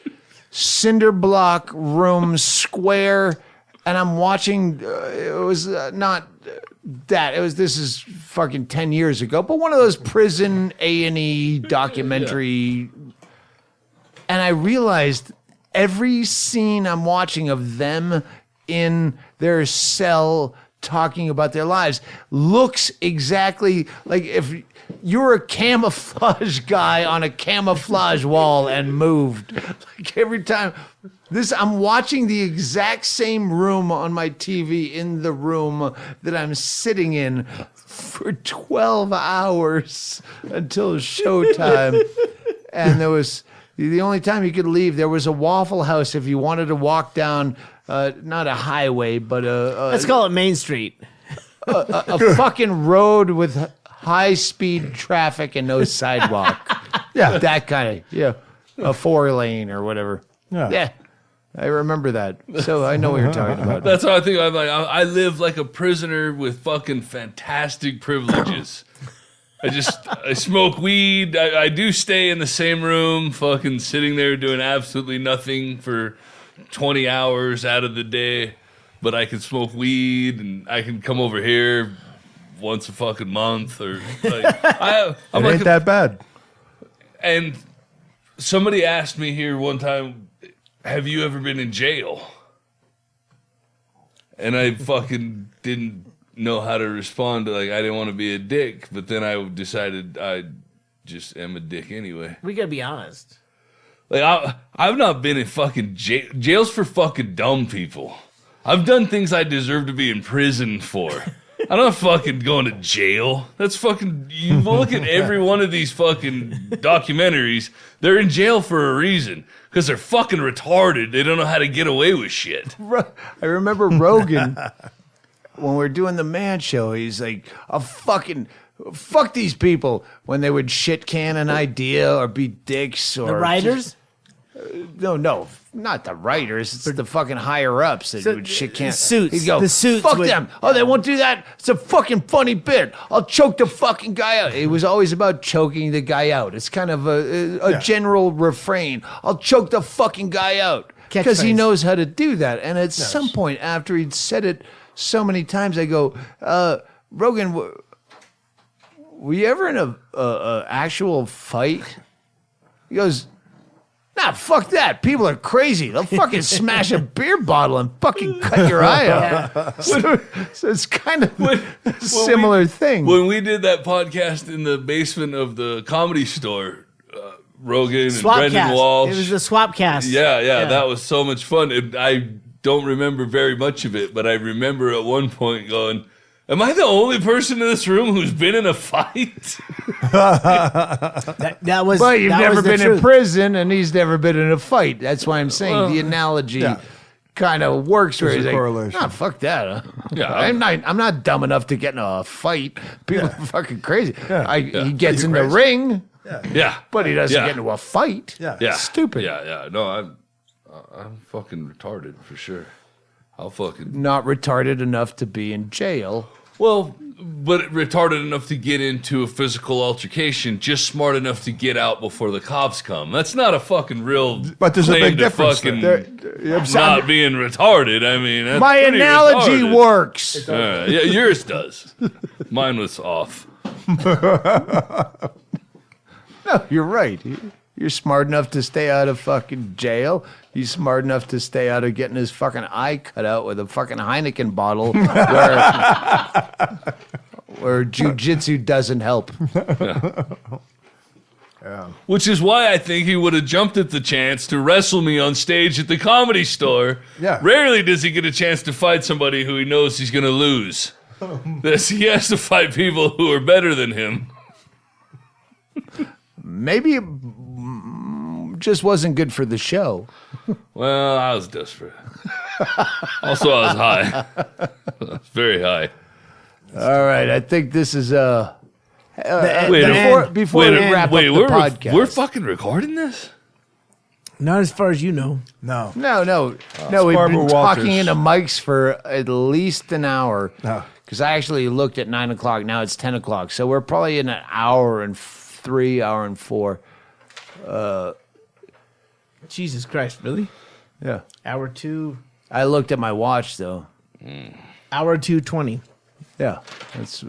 cinder block room square, and I'm watching. It was not that. It was. This is fucking 10 years ago, but one of those prison A&E documentary, and I realized every scene I'm watching of them in their cell talking about their lives looks exactly like if you're a camouflage guy on a camouflage wall and moved. Like every time I'm watching the exact same room on my TV in the room that I'm sitting in for 12 hours until showtime. And there was the only time you could leave, there was a Waffle House if you wanted to walk down not a highway, but Let's call it Main Street. a fucking road with high speed traffic and no sidewalk. Yeah. That kind of, a 4-lane or whatever. Yeah. I remember that. So I know what you're talking about. That's how I think. I'm like, I live like a prisoner with fucking fantastic privileges. I smoke weed. I do stay in the same room, fucking sitting there doing absolutely nothing for 20 hours out of the day. But I can smoke weed and I can come over here once a fucking month or like I'm It like ain't that bad. And somebody asked me here one time, have you ever been in jail? And I fucking didn't know how to respond to, like, I didn't want to be a dick, but then I decided I just am a dick anyway. We gotta be honest. Like, I've not been in fucking jail. Jail's for fucking dumb people. I've done things I deserve to be in prison for. I'm not fucking going to jail. That's fucking, you look at every one of these fucking documentaries, they're in jail for a reason. Because they're fucking retarded. They don't know how to get away with shit. I remember Rogan when we were doing the Man Show. He's like, fuck these people when they would shit can an idea or be dicks or The writers? No, not the writers. It's the fucking higher ups that would shit can. Suits. He'd go, The Suits fuck would- them. Oh, they won't do that. It's a fucking funny bit. I'll choke the fucking guy out. It was always about choking the guy out. It's kind of a general refrain. I'll choke the fucking guy out because he Catchphrase. knows how to do that. And at some point after he'd said it so many times. I go, Rogan, were you ever in a actual fight? He goes, nah, fuck that. People are crazy. They'll fucking smash a beer bottle and fucking cut your eye out. So it's kind of a similar thing. When we did that podcast in the basement of the Comedy Store, Rogan and Brendan Walsh. It was a swap cast. Yeah, that was so much fun. I don't remember very much of it, but I remember at one point going, am I the only person in this room who's been in a fight? That was. But you've that never was the been in truth. prison, and he's never been in a fight. That's why I'm saying the analogy kind of works. Where There's he's a like, correlation. "Nah, fuck that. Huh? Yeah. I'm not dumb enough to get in a fight. People are fucking crazy. He gets in the crazy? ring, Yeah. but he doesn't Yeah. get into a fight. Yeah. Stupid. Yeah. No, I'm fucking retarded for sure. I'll fucking. Not retarded enough to be in jail. Well, but retarded enough to get into a physical altercation, just smart enough to get out before the cops come. That's not a fucking real. But there's a claim big to difference fucking there. not being retarded. I mean, that's My pretty analogy retarded. works. Yeah, yours does. Mine was off. No, you're right. You're smart enough to stay out of fucking jail. He's smart enough to stay out of getting his fucking eye cut out with a fucking Heineken bottle where jujitsu doesn't help. Which is why I think he would have jumped at the chance to wrestle me on stage at the Comedy Store. Yeah. Rarely does he get a chance to fight somebody who he knows he's going to lose. He has to fight people who are better than him. Maybe it just wasn't good for the show. Well, I was desperate. Also, I was high. I was very high. All right, I think this is Wait, before we wrap up the podcast. We're fucking recording this? Not as far as you know. No. No. We've Barbara been talking Walters. into mics for at least an hour. Oh. Because I actually looked at 9 o'clock. Now it's 10 o'clock. So we're probably in an hour and 3, hour and 4. Jesus Christ, really? Yeah. Hour 2, I looked at my watch though. hour 2:20. Yeah. That's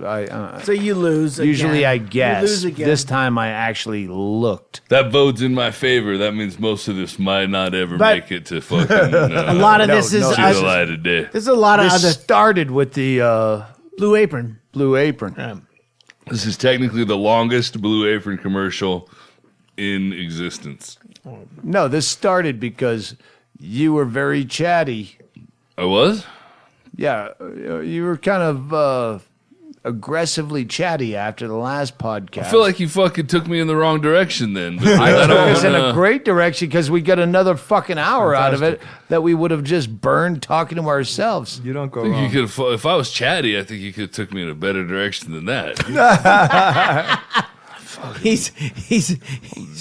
So you lose. usually again. I You guess. lose again. This time I actually looked. That votes in my favor. That means most of this might not ever But- make it to fucking a lot of this is no, see the light of day. there's a lot of This other started with the Blue Apron. Blue Apron. This is technically the longest Blue Apron commercial in existence. No, this started because you were very chatty. I was? Yeah, you were kind of aggressively chatty after the last podcast. I feel like you fucking took me in the wrong direction then. But I I took don't us in a wanna- great direction because we got another fucking hour out of it that we would have just burned talking to ourselves. You don't go I think wrong. you could have, if I was chatty, I think you could have took me in a better direction than that. He's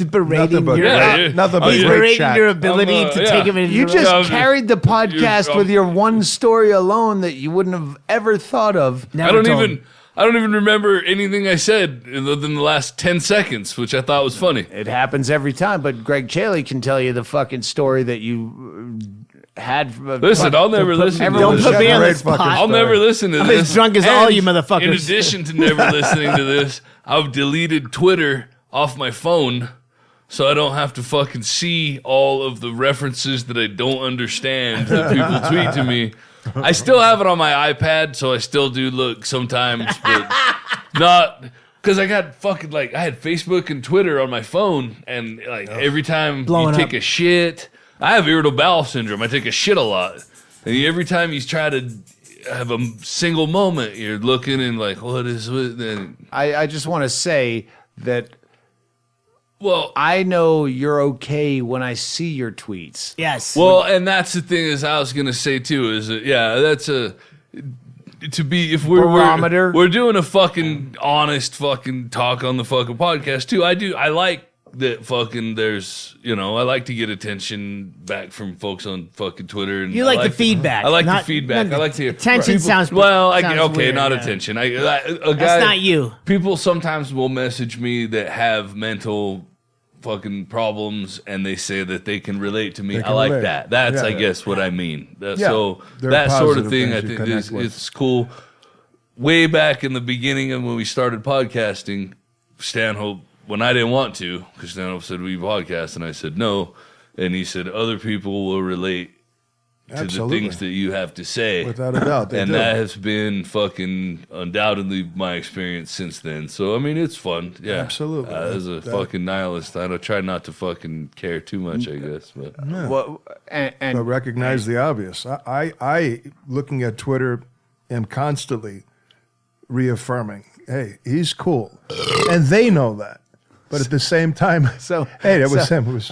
berating Nothing but your Yeah, nothing but he's great berating chat. your ability I'm, to yeah. take him in. You just I'm- carried the podcast you're- with your one story alone that you wouldn't have ever thought of. I don't even remember anything I said within the last 10 seconds, which I thought was funny. It happens every time, but Greg Chaley can tell you the fucking story that you had. Listen, I'll never listen to Don't this. put me on the Great fucking spot. I'll never listen to I'm this. as drunk as all And you motherfuckers. In addition to never listening to this, I've deleted Twitter off my phone so I don't have to fucking see all of the references that I don't understand that people tweet to me. I still have it on my iPad, so I still do look sometimes, but not because I got fucking I had Facebook and Twitter on my phone, and every time Blowing you take up. a shit, I have irritable bowel syndrome. I take a shit a lot, and every time you try to have a single moment, you're looking and what is it? And, I just want to say that well, I know you're okay when I see your tweets. Yes. well, and that's the thing is I was gonna say too is that, that's a to be if Barometer. we're doing a fucking honest fucking talk on the fucking podcast too. I like that fucking there's I like to get attention back from folks on fucking Twitter and You I like the feedback, I like not- the feedback. not- I like to hear attention sounds okay, weird, not yeah. attention. A guy, That's not you. People sometimes will message me that have mental fucking problems and they say that they can relate to me. They I can like relate. that. That's, Yeah, I yeah. guess, what I mean. Yeah. So There are that sort of positive thing, I things you think, connect with. it's cool. Way back in the beginning of when we started podcasting, Stanhope, when I didn't want to, because Stanhope said we podcast, and I said no, and he said other people will relate to Absolutely. the things that you have to say. Without a doubt, they and do. that has been fucking undoubtedly my experience since then. So I mean, it's fun. Yeah, Absolutely. As a fucking nihilist, I don't try not to fucking care too much, I guess. But Well, and But recognize the obvious. I, looking at Twitter, am constantly reaffirming, hey, he's cool. And they know that. But at the same time, so hey, that was so him. It was,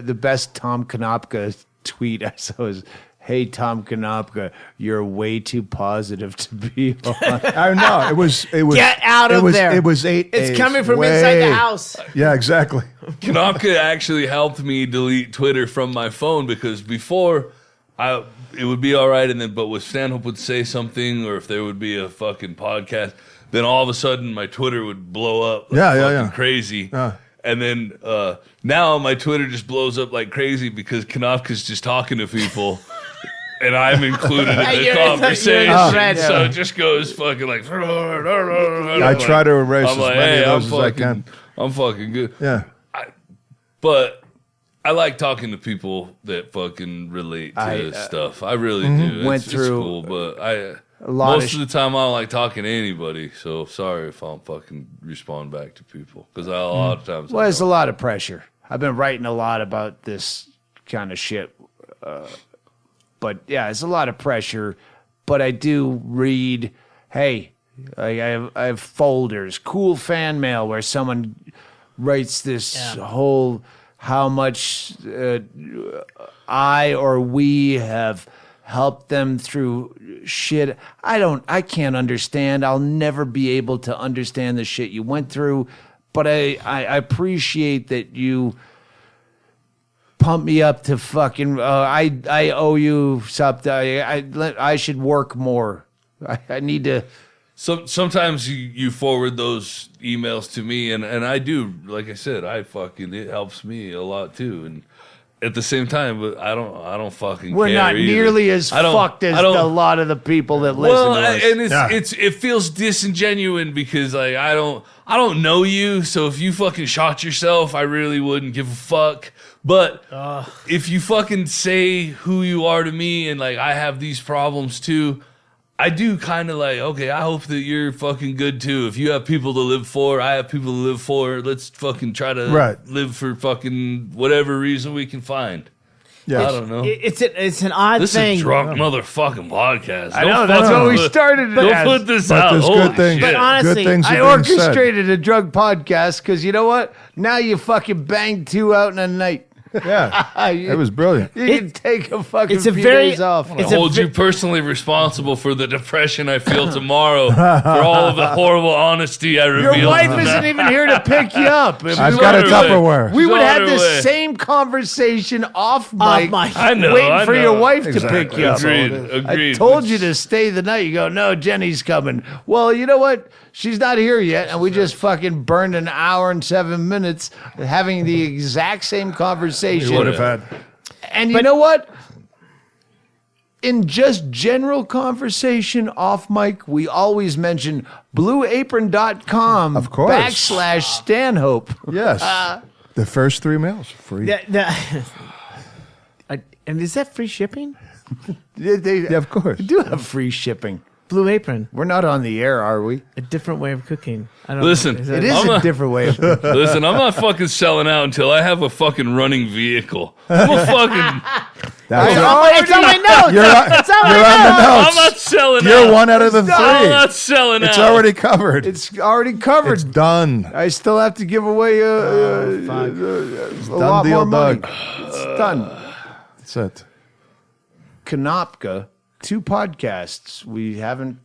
the best Tom Konopka tweet I saw was, "Hey Tom Konopka, you're way too positive to be on." I know. It was. Get out it of was, there. It was 8 It's days. coming from Way- inside the house. Yeah, exactly. Konopka actually helped me delete Twitter from my phone because before it would be all right, and then but if Stanhope would say something or if there would be a fucking podcast, then all of a sudden my Twitter would blow up like fucking crazy. Yeah. And then now my Twitter just blows up like crazy because Konopka's just talking to people. And I'm included in the You're conversation, in the thread. so it just goes fucking like. I try to erase I'm as like, many hey, of those as I can. I'm fucking good. Yeah. But I like talking to people that fucking relate to stuff. I really do. Went It's through cool, but lot most of the time I don't like talking to anybody. So sorry if I don't fucking respond back to people because a lot of times. Well, there's a lot of pressure. I've been writing a lot about this kind of shit. But yeah, it's a lot of pressure. But I do read, hey, I have folders, cool fan mail where someone writes this whole how much I or we have helped them through shit I can't understand. I'll never be able to understand the shit you went through. But I appreciate that you pump me up to fucking. I owe you something. I should work more. I need to. Sometimes you forward those emails to me, and I do. Like I said, it helps me a lot too. And at the same time, but I don't fucking. We're care not either. nearly as I don't- fucked as I don't- a lot of the people that listen Well, to us. and it feels disingenuous because like I don't know you, so if you fucking shot yourself, I really wouldn't give a fuck. But if you fucking say who you are to me and like I have these problems too, I do kind of like, okay, I hope that you're fucking good too. If you have people to live for, I have people to live for. Let's fucking try to live for fucking whatever reason we can find. Yeah. I don't know. It's an odd This thing. is a drunk motherfucking podcast. I know, that's what we started it Don't as. put this But out. there's Holy good things. shit. But honestly, good things I are being said. orchestrated a drug podcast because you know what? Now you fucking banged 2 out in a night. Yeah. It was brilliant. You can take a fucking it's a few very- days off. it's a hold you personally responsible for the depression I feel tomorrow for all of the horrible honesty I reveal. Your wife isn't even here to pick you up. If I've we got a were- Tupperware. We would She's have on her this way. same conversation off mic, mic. I know. waiting I for know. your wife to Exactly. pick you up. Agreed. I told you to stay the night. You go, no, Jenny's coming. Well, you know what? She's not here yet, and we just fucking burned an hour and 7 minutes having the exact same conversation. Would have had. And you know what? In just general conversation off mic, we always mention blueapron.com Of course. /Stanhope. Yes. The first 3 meals free. And is that free shipping? They Yeah, of course. do have free shipping. Blue Apron, We're not on the air, are we? a different way of cooking. I don't Listen, know. It is I'm a a- different way of Listen, I'm not fucking selling out until I have a fucking running vehicle. I'm a fucking. That's It's on my notes. You're on, It's on my you're on notes. the I'm notes. not selling out. You're one out of the I'm three. not selling It's out. already covered. It's already covered. It's done. I still have to give away a lot deal, more money. Doug. It's done. That's it. Konopka, 2 podcasts. We haven't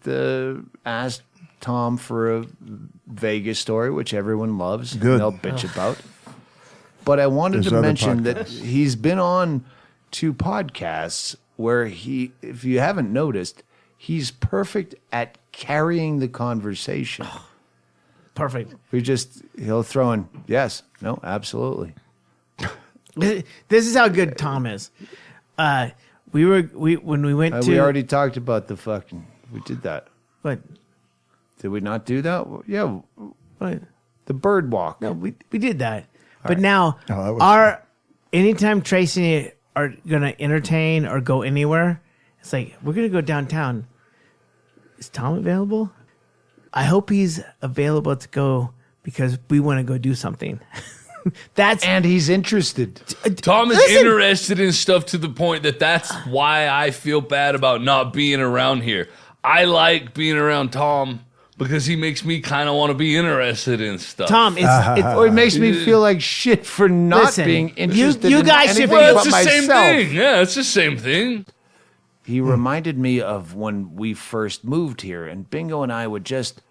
asked Tom for a Vegas story, which everyone loves. Good. And they'll bitch about. But I wanted There's to other mention that podcasts. he's been on 2 podcasts where he, if you haven't noticed, he's perfect at carrying the conversation. Perfect. He'll throw in, yes, no, absolutely. This is how good Tom is. When we went to. We already talked about we did that. What? Did we not do that? Yeah. What? The bird walk. No, we did that. But now, that was- anytime Tracy and I are going to entertain or go anywhere, it's like, we're going to go downtown. Is Tom available? I hope he's available to go because we want to go do something. And he's interested. Tom is Listen. interested in stuff to the point that's why I feel bad about not being around here. I like being around Tom because he makes me kind of want to be interested in stuff. Tom, it's Or it makes me feel like shit for not Listen, being you- interested you in guys should anything be- Well, but it's the same myself. thing. Yeah, it's the same thing. He reminded me of when we first moved here, and Bingo and I would just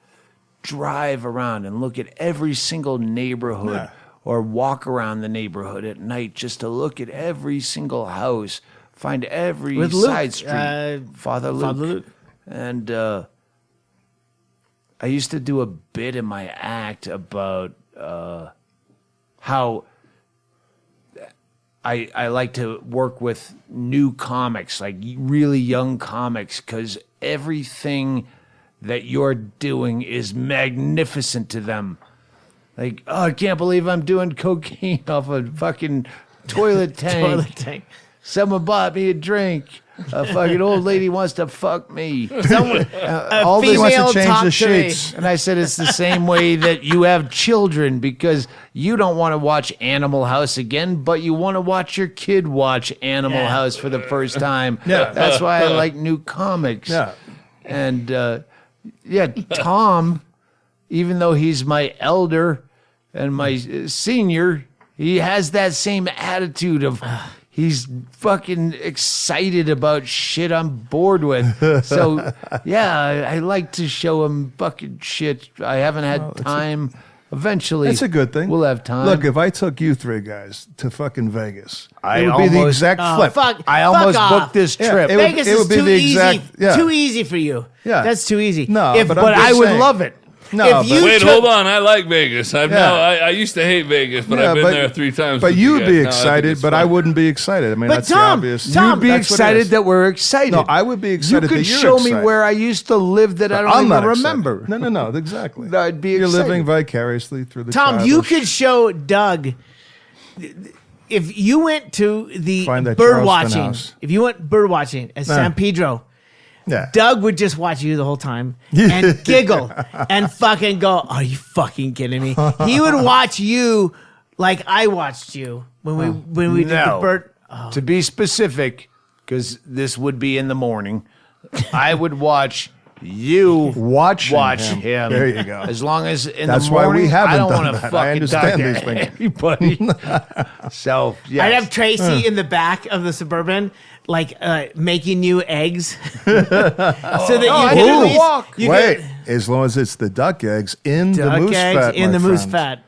drive around and look at every single neighborhood or walk around the neighborhood at night just to look at every single house, find every With Luke, side street. Father Luke. And I used to do a bit in my act about how I like to work with new comics, like really young comics, because everything that you're doing is magnificent to them. Like, oh, I can't believe I'm doing cocaine off a fucking toilet tank. toilet tank. Someone bought me a drink. A fucking old lady wants to fuck me. Someone, all this wants to female change talk the to me. sheets. And I said, it's the same way that you have children because you don't want to watch Animal House again, but you want to watch your kid watch Animal Yeah. House for the first time. Yeah. That's why I like new comics. Yeah. And Tom, even though he's my elder and my senior, he has that same attitude of he's fucking excited about shit I'm bored with. So, yeah, I like to show him fucking shit. I haven't had time. Eventually, That's a good thing. We'll have time. Look, if I took you three guys to fucking Vegas, I it would be the almost- exact Oh, flip. fuck. I fuck almost off. booked this Yeah, trip. it would- Vegas it is would be too the easy. exact- yeah. Too easy for you. Yeah. That's too easy. No, If- but but I'm I just would saying. love it. No, if you but, Wait, took- hold on. I like Vegas. Yeah. I used to hate Vegas, but Yeah, I've been there 3 times. But with you you would guys. be Now I think excited, it's but I fun. wouldn't be excited. I mean, But that's Tom, the obvious. Tom, You'd be That's what it excited is. that we're excited. No, I would be You excited could that you're show me excited. where I used to live that I don't I'm even not excited. remember. No, exactly. I'd be You're excited. living vicariously through the Tom, child you of- could show Doug if you went to the Find that bird Charleston watching. house. If you went bird watching at San Pedro, Yeah. Doug would just watch you the whole time and giggle and fucking go, "Are you fucking kidding me?" He would watch you like I watched you when we did the No. bird. To be specific, because this would be in the morning, I would watch you Watching watch him. him. There you go. As long as in That's the why we morning, haven't I don't done want to that. I fucking understand talk these to things. anybody. So, yeah. I'd have Tracy in the back of the Suburban, like making you eggs, so that I you did could the at walk. least- you Wait, could- as long as it's the duck eggs in the duck moose eggs fat. in my the moose friend. fat.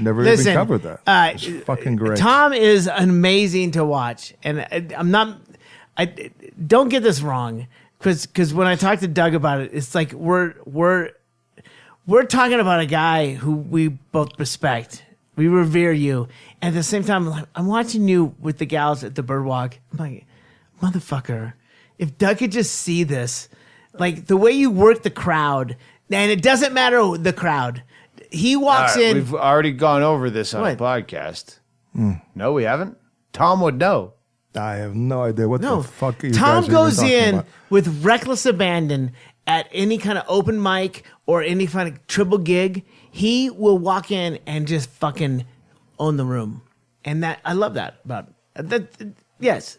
Never Listen, even covered that. It's fucking great. Tom is amazing to watch, and I'm not. I don't get this wrong, because when I talk to Doug about it, it's like we're talking about a guy who we both respect. We revere you, and at the same time, I'm watching you with the gals at the Birdwalk. I'm like, motherfucker, if Doug could just see this, like the way you work the crowd, and it doesn't matter the crowd. He walks All right, in. We've already gone over this on What? a podcast. No, we haven't. Tom would know. I have no idea what No, the fuck are you Tom guys goes even talking in about. with reckless abandon at any kind of open mic or any kind of triple gig. He will walk in and just fucking own the room, and that I love that about that. Yes,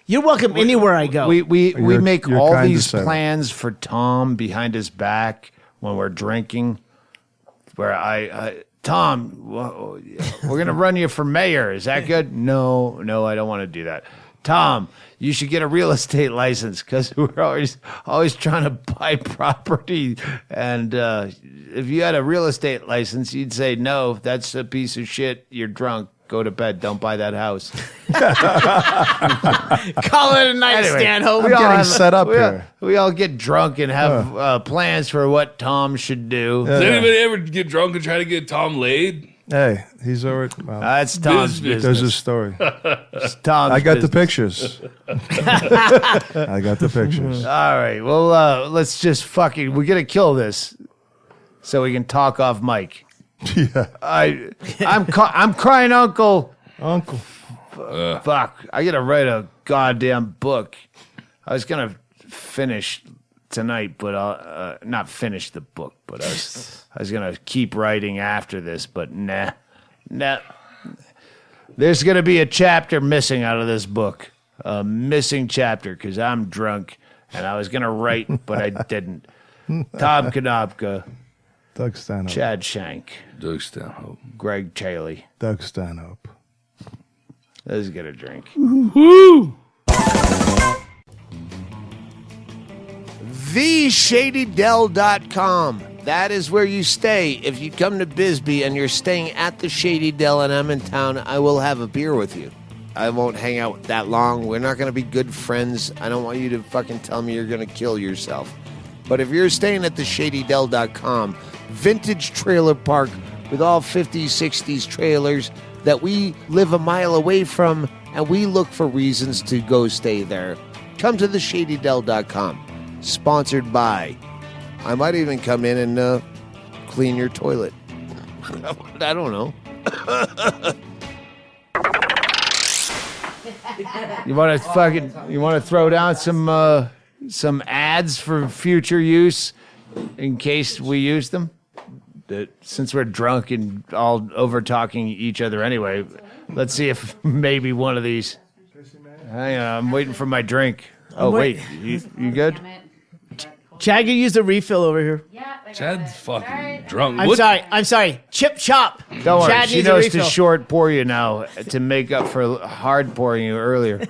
you're welcome anywhere I go. We You're- make you're all kind to these say that. plans for Tom behind his back when we're drinking. Where Tom, we're gonna run you for mayor. Is that good? No, I don't want to do that. Tom, you should get a real estate license because we're always trying to buy property. And if you had a real estate license, you'd say no. That's a piece of shit. You're drunk. Go to bed. Don't buy that house. Call it a night, Anyway, Stanhope. we all getting have- set up we all- here. We all get drunk and have plans for what Tom should do. Does anybody ever get drunk and try to get Tom laid? Hey, he's already. Well, That's Tom's Business. there's business. a story. Tom's I got the business. pictures. I got the pictures. All right. Well, let's just fucking. We gotta kill this, so we can talk off mic. Yeah, I'm crying, Uncle. Uncle. Fuck. I gotta write a goddamn book. I was gonna finish tonight, but I'll not finish the book. But I was gonna keep writing after this, but nah. There's gonna be a chapter missing out of this book, a missing chapter because I'm drunk and I was gonna write, but I didn't. Tom Konopka, Doug Stanhope. Chad Shank, Doug Stanhope. Greg Chaley. Doug Stanhope. Let's get a drink. TheShadyDell.com. That is where you stay. If you come to Bisbee and you're staying at the Shady Dell and I'm in town, I will have a beer with you. I won't hang out that long. We're not going to be good friends. I don't want you to fucking tell me you're going to kill yourself. But if you're staying at theshadydell.com, vintage trailer park with all 50s, 60s trailers that we live a mile away from, and we look for reasons to go stay there. Come to theshadydell.com. Sponsored by. I might even come in and clean your toilet. I don't know. You want to throw down some ads for future use in case we use them? Since we're drunk and all over talking each other anyway, let's see if maybe one of these. Hang on, I'm waiting for my drink. Oh wait, you good? Chad, you use a refill over here. Yeah, I got Chad's it. fucking Sorry. drunk. I'm sorry. Chip chop. Don't worry, Chad she needs a knows to refill. short pour you now to make up for hard pouring you earlier.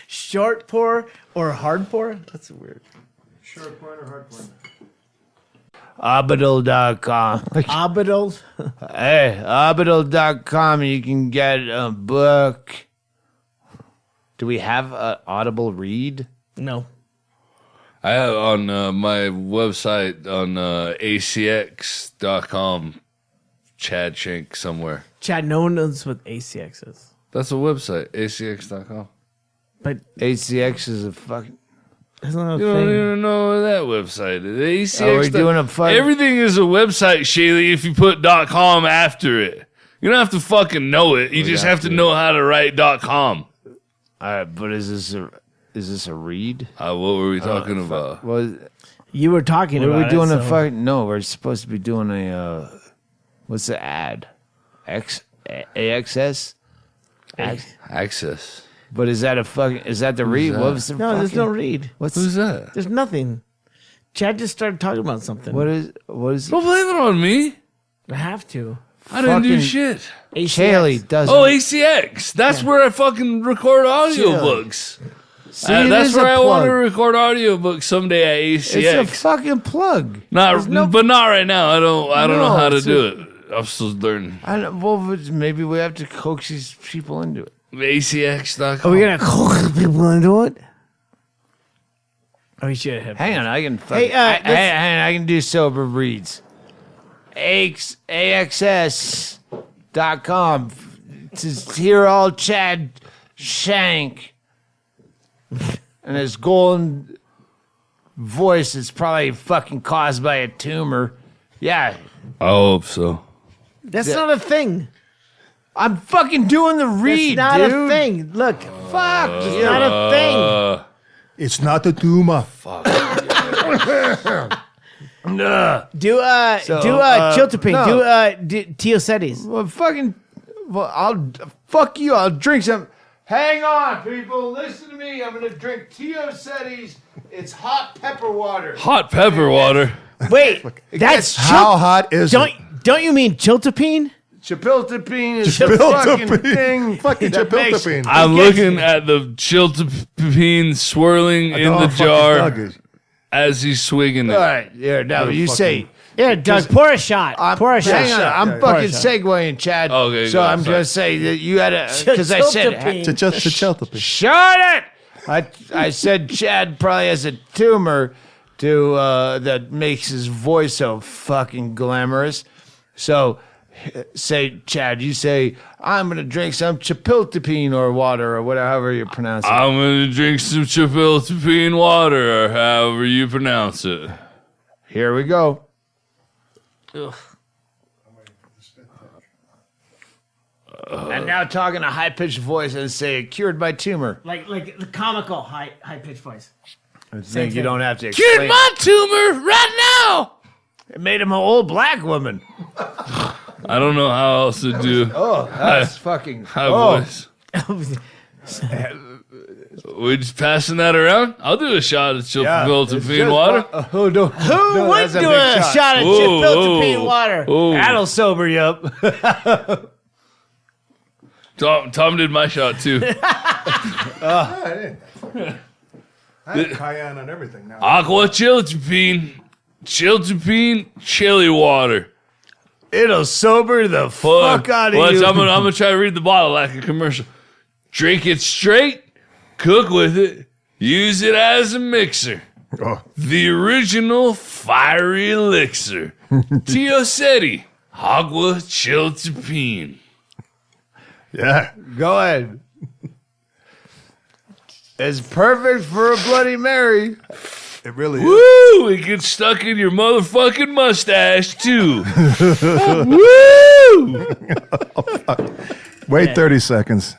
Short pour or hard pour? That's weird. Abadal.com. Abadal. Hey, Abadal.com. You can get a book. Do we have an Audible read? No. I have on my website on acx.com Chad Shank somewhere. Chad, no one knows what ACX is. That's a website, acx.com. But ACX is a fucking. that's not a You don't thing. even know that website is. ACX. Are we doing a fucking- Everything is a website, Shaylee, if you put .com after it. You don't have to fucking know it. You just have to know how to write .com. All right, but is this a read? What were we talking about? What You were talking are about we doing? it, A so- fucking no. We're supposed to be doing a. What's the ad? AXS. Access. But is that a fucking? Is that the read? that? What was the? No, there's fucking- no read. What's Who's that? There's nothing. Chad just started talking about something. What is? What is? Don't blame it on me. I have to. I didn't do Fucking- shit. Haley doesn't. Oh, ACX. That's where I fucking record audiobooks. See, it That's is where a I want to plug. record audiobooks someday at It's a ACX. fucking plug. Not, but not right now. I don't know how to it's do it. I'm still learning. I don't, well, but maybe we have to coax these people into it. ACX.com. Are we gonna coax people into it? Oh, we should have. Hang on, I can. Fucking, Hey, I can do sober reads. AXS.com to hear all Chad Shank and his golden voice is probably fucking caused by a tumor. Yeah, I hope so. That's not a thing. I'm fucking doing the read, That's not dude. a thing. Look, Fuck. it's not a thing. It's not a tumor. Chiltepin. no. Do Teocetes. Well, fucking. Well, I'll fuck you. I'll drink some. Hang on, people. Listen to me. I'm gonna drink Teocetes. It's hot pepper water. Hot pepper water. Wait, that's How hot is Don't it? don't you mean Chiltepin? Chapiltepine is the fucking thing. Fucking that makes- chapiltepine. I'm looking at the chiltepine swirling in the jar as he's swigging All it. right, there. Now you say Yeah, Doug, pour a shot. Pour a shot. Hang on, I'm Yeah, fucking yeah. segueing, Chad. Okay, so go, I'm sorry. just saying that you had a because I said Chiltepin. shut it. I said Chad probably has a tumor to that makes his voice so fucking glamorous. So say Chad, you say I'm gonna drink some chapiltepine or water or whatever you pronounce it. I'm gonna drink some chapiltepine water, or however you pronounce it. Here we go. And now talk in a high pitched voice and say cured by tumor. Like the comical high pitched voice. I think thing. you don't have to Cured explain. my tumor right now. It made him an old black woman. I don't know how else to do Oh, that's fucking. high Oh, voice. We just passing that around? I'll do a shot of chapiltepine water. Oh, no. Who would do a shot of Whoa, chapiltepine whoa. water? Oh, That'll sober you up. Tom did my shot too. I have cayenne on everything now. Aqua chiltepine chili water. It'll sober the fuck out of Watch, you. I'm gonna try to read the bottle like a commercial. Drink it straight, cook with it, use it as a mixer. Oh. The original fiery elixir. Tiosetti, Agua Chiltepine. Yeah. Go ahead. It's perfect for a Bloody Mary. It really is. Woo! It gets stuck in your motherfucking mustache too. Woo! Wait 30 seconds.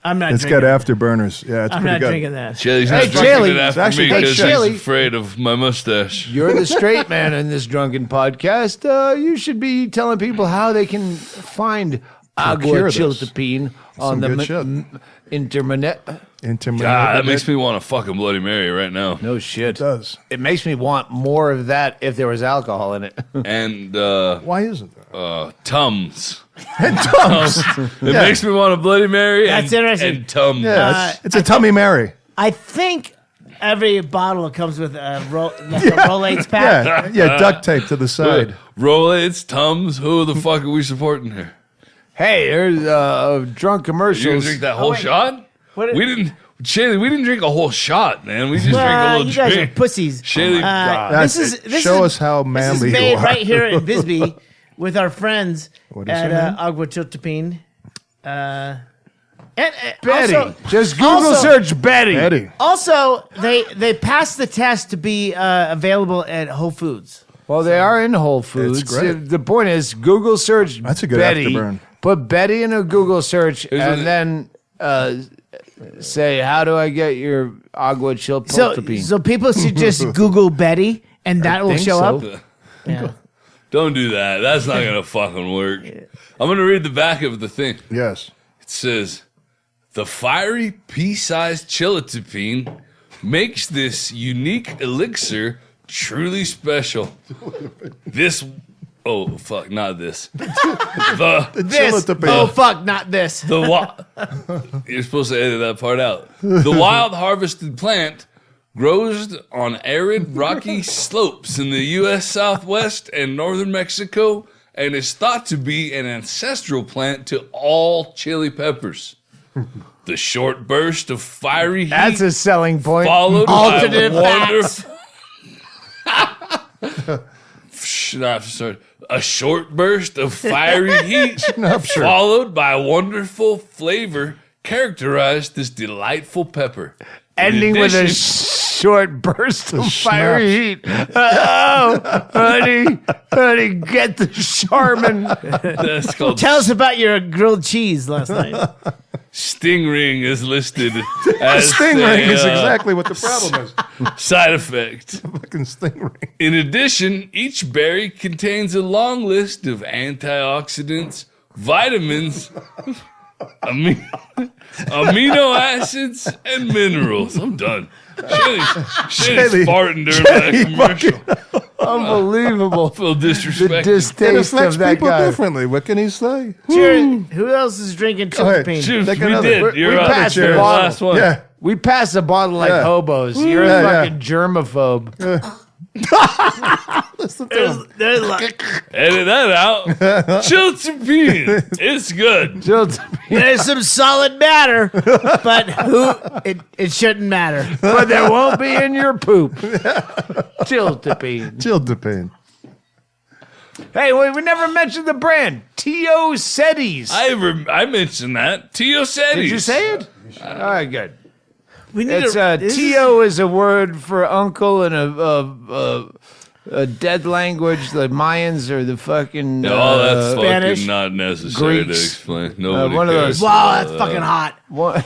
I'm not It's drinking got afterburners. Yeah, it's I'm pretty not good. drinking that. Chili's Hey, not drinking Chili. it after Actually, me hey, because Chili. he's afraid of my mustache. You're the straight man in this drunken podcast. You should be telling people how they can find Agua cure this. Chiltepine on Some the good shit. internet. God, that makes me want a fucking Bloody Mary right now. No shit. It does. It makes me want more of that if there was alcohol in it. And Why isn't there? Tums. Tums. It makes me want a Bloody Mary. That's and, interesting. And Tums. Yeah, it's a tummy Mary. I think every bottle comes with a Rolaids pack. Yeah, duct tape to the side. Rolaids, Tums. Who the fuck are we supporting here? Hey, there's drunk You gonna commercials. drink that whole wait. shot? What- We didn't. Shaylee, we didn't drink a whole shot, man. We just drank a Well, little you guys are drink. pussies. Shaylee, Show us how manly This is you made are. right here in Bisbee with our friends What is at her name? Agua Chiltepine. And Betty. also, Just Google also- search Betty. Eddie. also, they passed the test to be available at Whole Foods. Well, they are in Whole Foods. great. The point is, Google search That's a good Betty. afterburn. Put Betty in a Google search, Isn't and it- then say, "How do I get your Agua So, Chiltepine?" so people should just Google Betty, and that will think show so. up. Yeah. don't do that. That's not gonna fucking work. I'm gonna read the back of the thing. Yes. It says, the fiery pea-sized chiltepine makes this unique elixir truly special. This, oh fuck, not this. This. Chiltepine. Oh fuck, not this. You're supposed to edit that part out. The wild harvested plant grows on arid, rocky slopes in the U.S. Southwest and northern Mexico, and is thought to be an ancestral plant to all chili peppers. The short burst of fiery heat That's a selling point. followed Alternative by facts. sorry. A short burst of fiery heat followed by a wonderful flavor characterized this delightful pepper. In Ending with a addition- short burst of fiery heat. Oh, honey, get the Charmin. That's called Tell us about your grilled cheese last night. Stingring is listed as Stingray a is exactly what the problem is. side effect. Fucking stingray. In addition, each berry contains a long list of antioxidants, vitamins, amino acids, and minerals. I'm done. Shaylee's farting during that commercial. Unbelievable. I feel The disrespected. It distaste affects of that people guy. differently. What can he say? Cheers. Who else is drinking ahead. chiltepine? Shoot, Take we another. did. You're we up. passed the Cheers. bottle. Last one. Yeah. We pass the bottle like Yeah. hobos. You're Yeah, a yeah. fucking germaphobe. Listen to him. There's like, Edit that out. Chiltepin. It's good. there's some solid matter, but it shouldn't matter. But there won't be in your poop. Chiltepin. Chiltepin. Hey, we never mentioned the brand. Tio Sedis. I mentioned that. Tio Sedis. Did you say it? All right, good. We need It's Tio is a word for uncle in a dead language. The Mayans or the fucking Oh, that's Spanish, fucking not necessary Greeks, to explain. Nobody one of cares. those- Wow, that's fucking hot. what?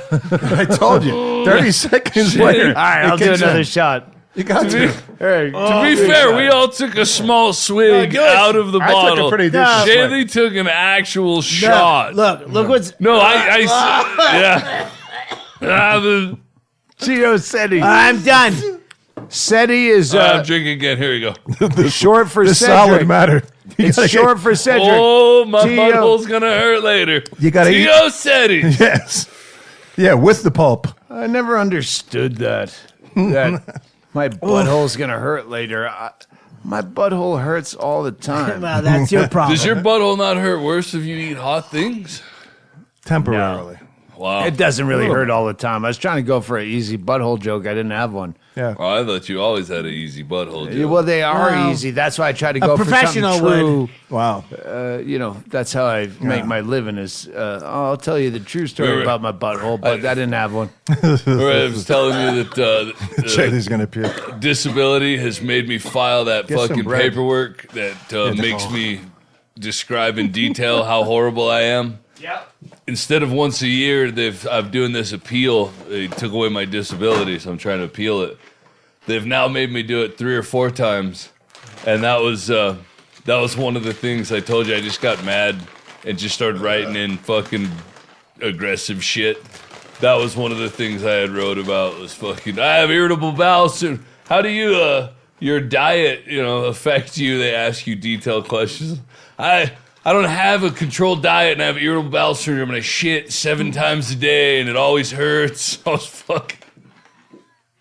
I told you. 30 seconds later. All right, I'll do another shot. You got to. Hey, To be fair, we all took a small swig No, do it. out of the I took bottle. a pretty No. decent swig. Shanley took an actual shot. Look what's. No, yeah. The Tio Sedi. I'm done. Sedi is I'm drinking again. Here we go. short for The Cedric. solid matter. You It's gotta short for Cedric. Oh, my Tio. butthole's gonna hurt later. You gotta eat- Tio Sedis. Yes. Yeah, with the pulp. I never understood that. That my butthole's gonna hurt later. My butthole hurts all the time. Well, that's your problem. Does your butthole not hurt worse if you eat hot things? Temporarily. Wow. It doesn't really hurt all the time. I was trying to go for an easy butthole joke. I didn't have one. Yeah. Oh, I thought you always had an easy butthole. Yeah, Joke. well, they are Wow. easy. That's why I try to go for something professional true. Wow. That's how I make my living. Is I'll tell you the true story Right. about my butthole, but I didn't have one. Or I was telling you that Shaylee's going to puke. disability has made me file that Get some fucking bread. paperwork that makes me describe in detail how horrible I am. Yep. Instead of once a year, I'm doing this appeal. They took away my disability, so I'm trying to appeal it. They've now made me do it 3 or 4 times, and that was one of the things I told you. I just got mad and just started writing in fucking aggressive shit. That was one of the things I had wrote about was fucking. I have irritable bowel syndrome. How do you your diet affect you? They ask you detailed questions. I don't have a controlled diet and I have irritable bowel syndrome and I shit 7 times a day and it always hurts. I was fucking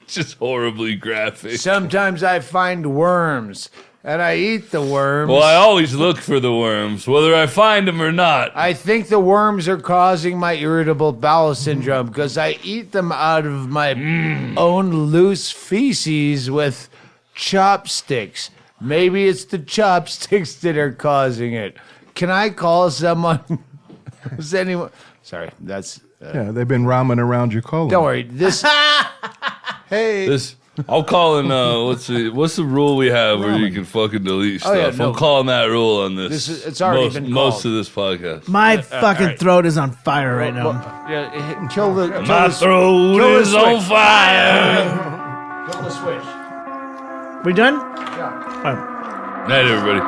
just horribly graphic. Sometimes I find worms and I eat the worms. Well, I always look for the worms, whether I find them or not. I think the worms are causing my irritable bowel syndrome because I eat them out of my own loose feces with chopsticks. Maybe it's the chopsticks that are causing it. Can I call someone? Is anyone? Sorry, that's. Yeah, they've been ramming around your colon. Don't worry. This. Hey. I'll call in. What's the rule we have where you can fucking delete stuff? Oh, yeah, no. I'm calling that rule on this. It's already been most called. of this podcast. My fucking right. throat is on fire right now. Yeah, kill the. Kill My the, throat kill the is on switch. fire. Kill the switch. We done? Yeah. Night, everybody.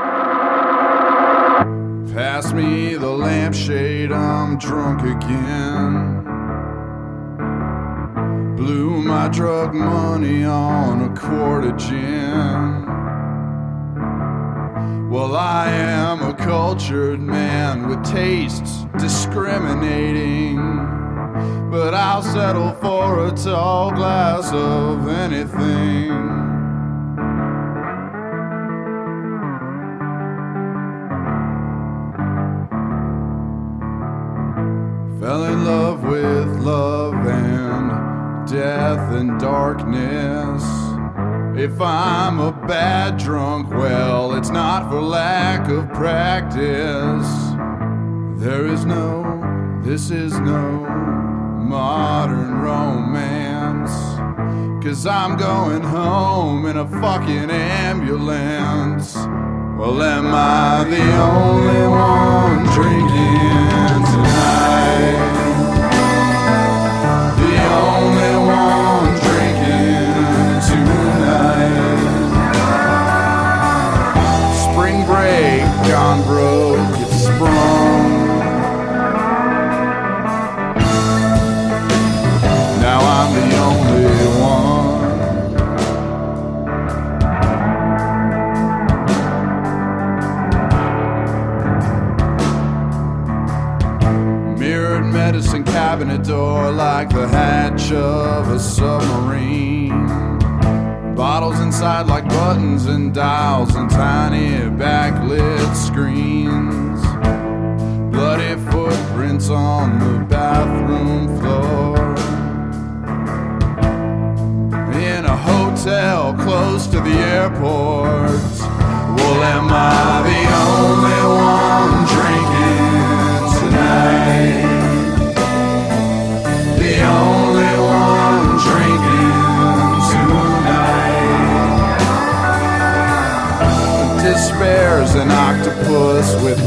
Pass me the lampshade, I'm drunk again. Blew my drug money on a quart of gin. Well, I am a cultured man with tastes discriminating, but I'll settle for a tall glass of anything. Fell in love with love and death and darkness. If I'm a bad drunk, well, it's not for lack of practice. This is no modern romance. 'Cause I'm going home in a fucking ambulance. Well, am I the only one drinking tonight? The only one drinking tonight. Spring break gone broke, it's sprung. Now I'm the only one. Mirrored medicine cabinet door like the hatch of a submarine. Bottles inside like buttons and dials and tiny backlit screens. Bloody footprints on the bathroom floor. In a hotel close to the airport. Well, am I the only one drinking tonight? The only one drinking tonight. Despair's an octopus with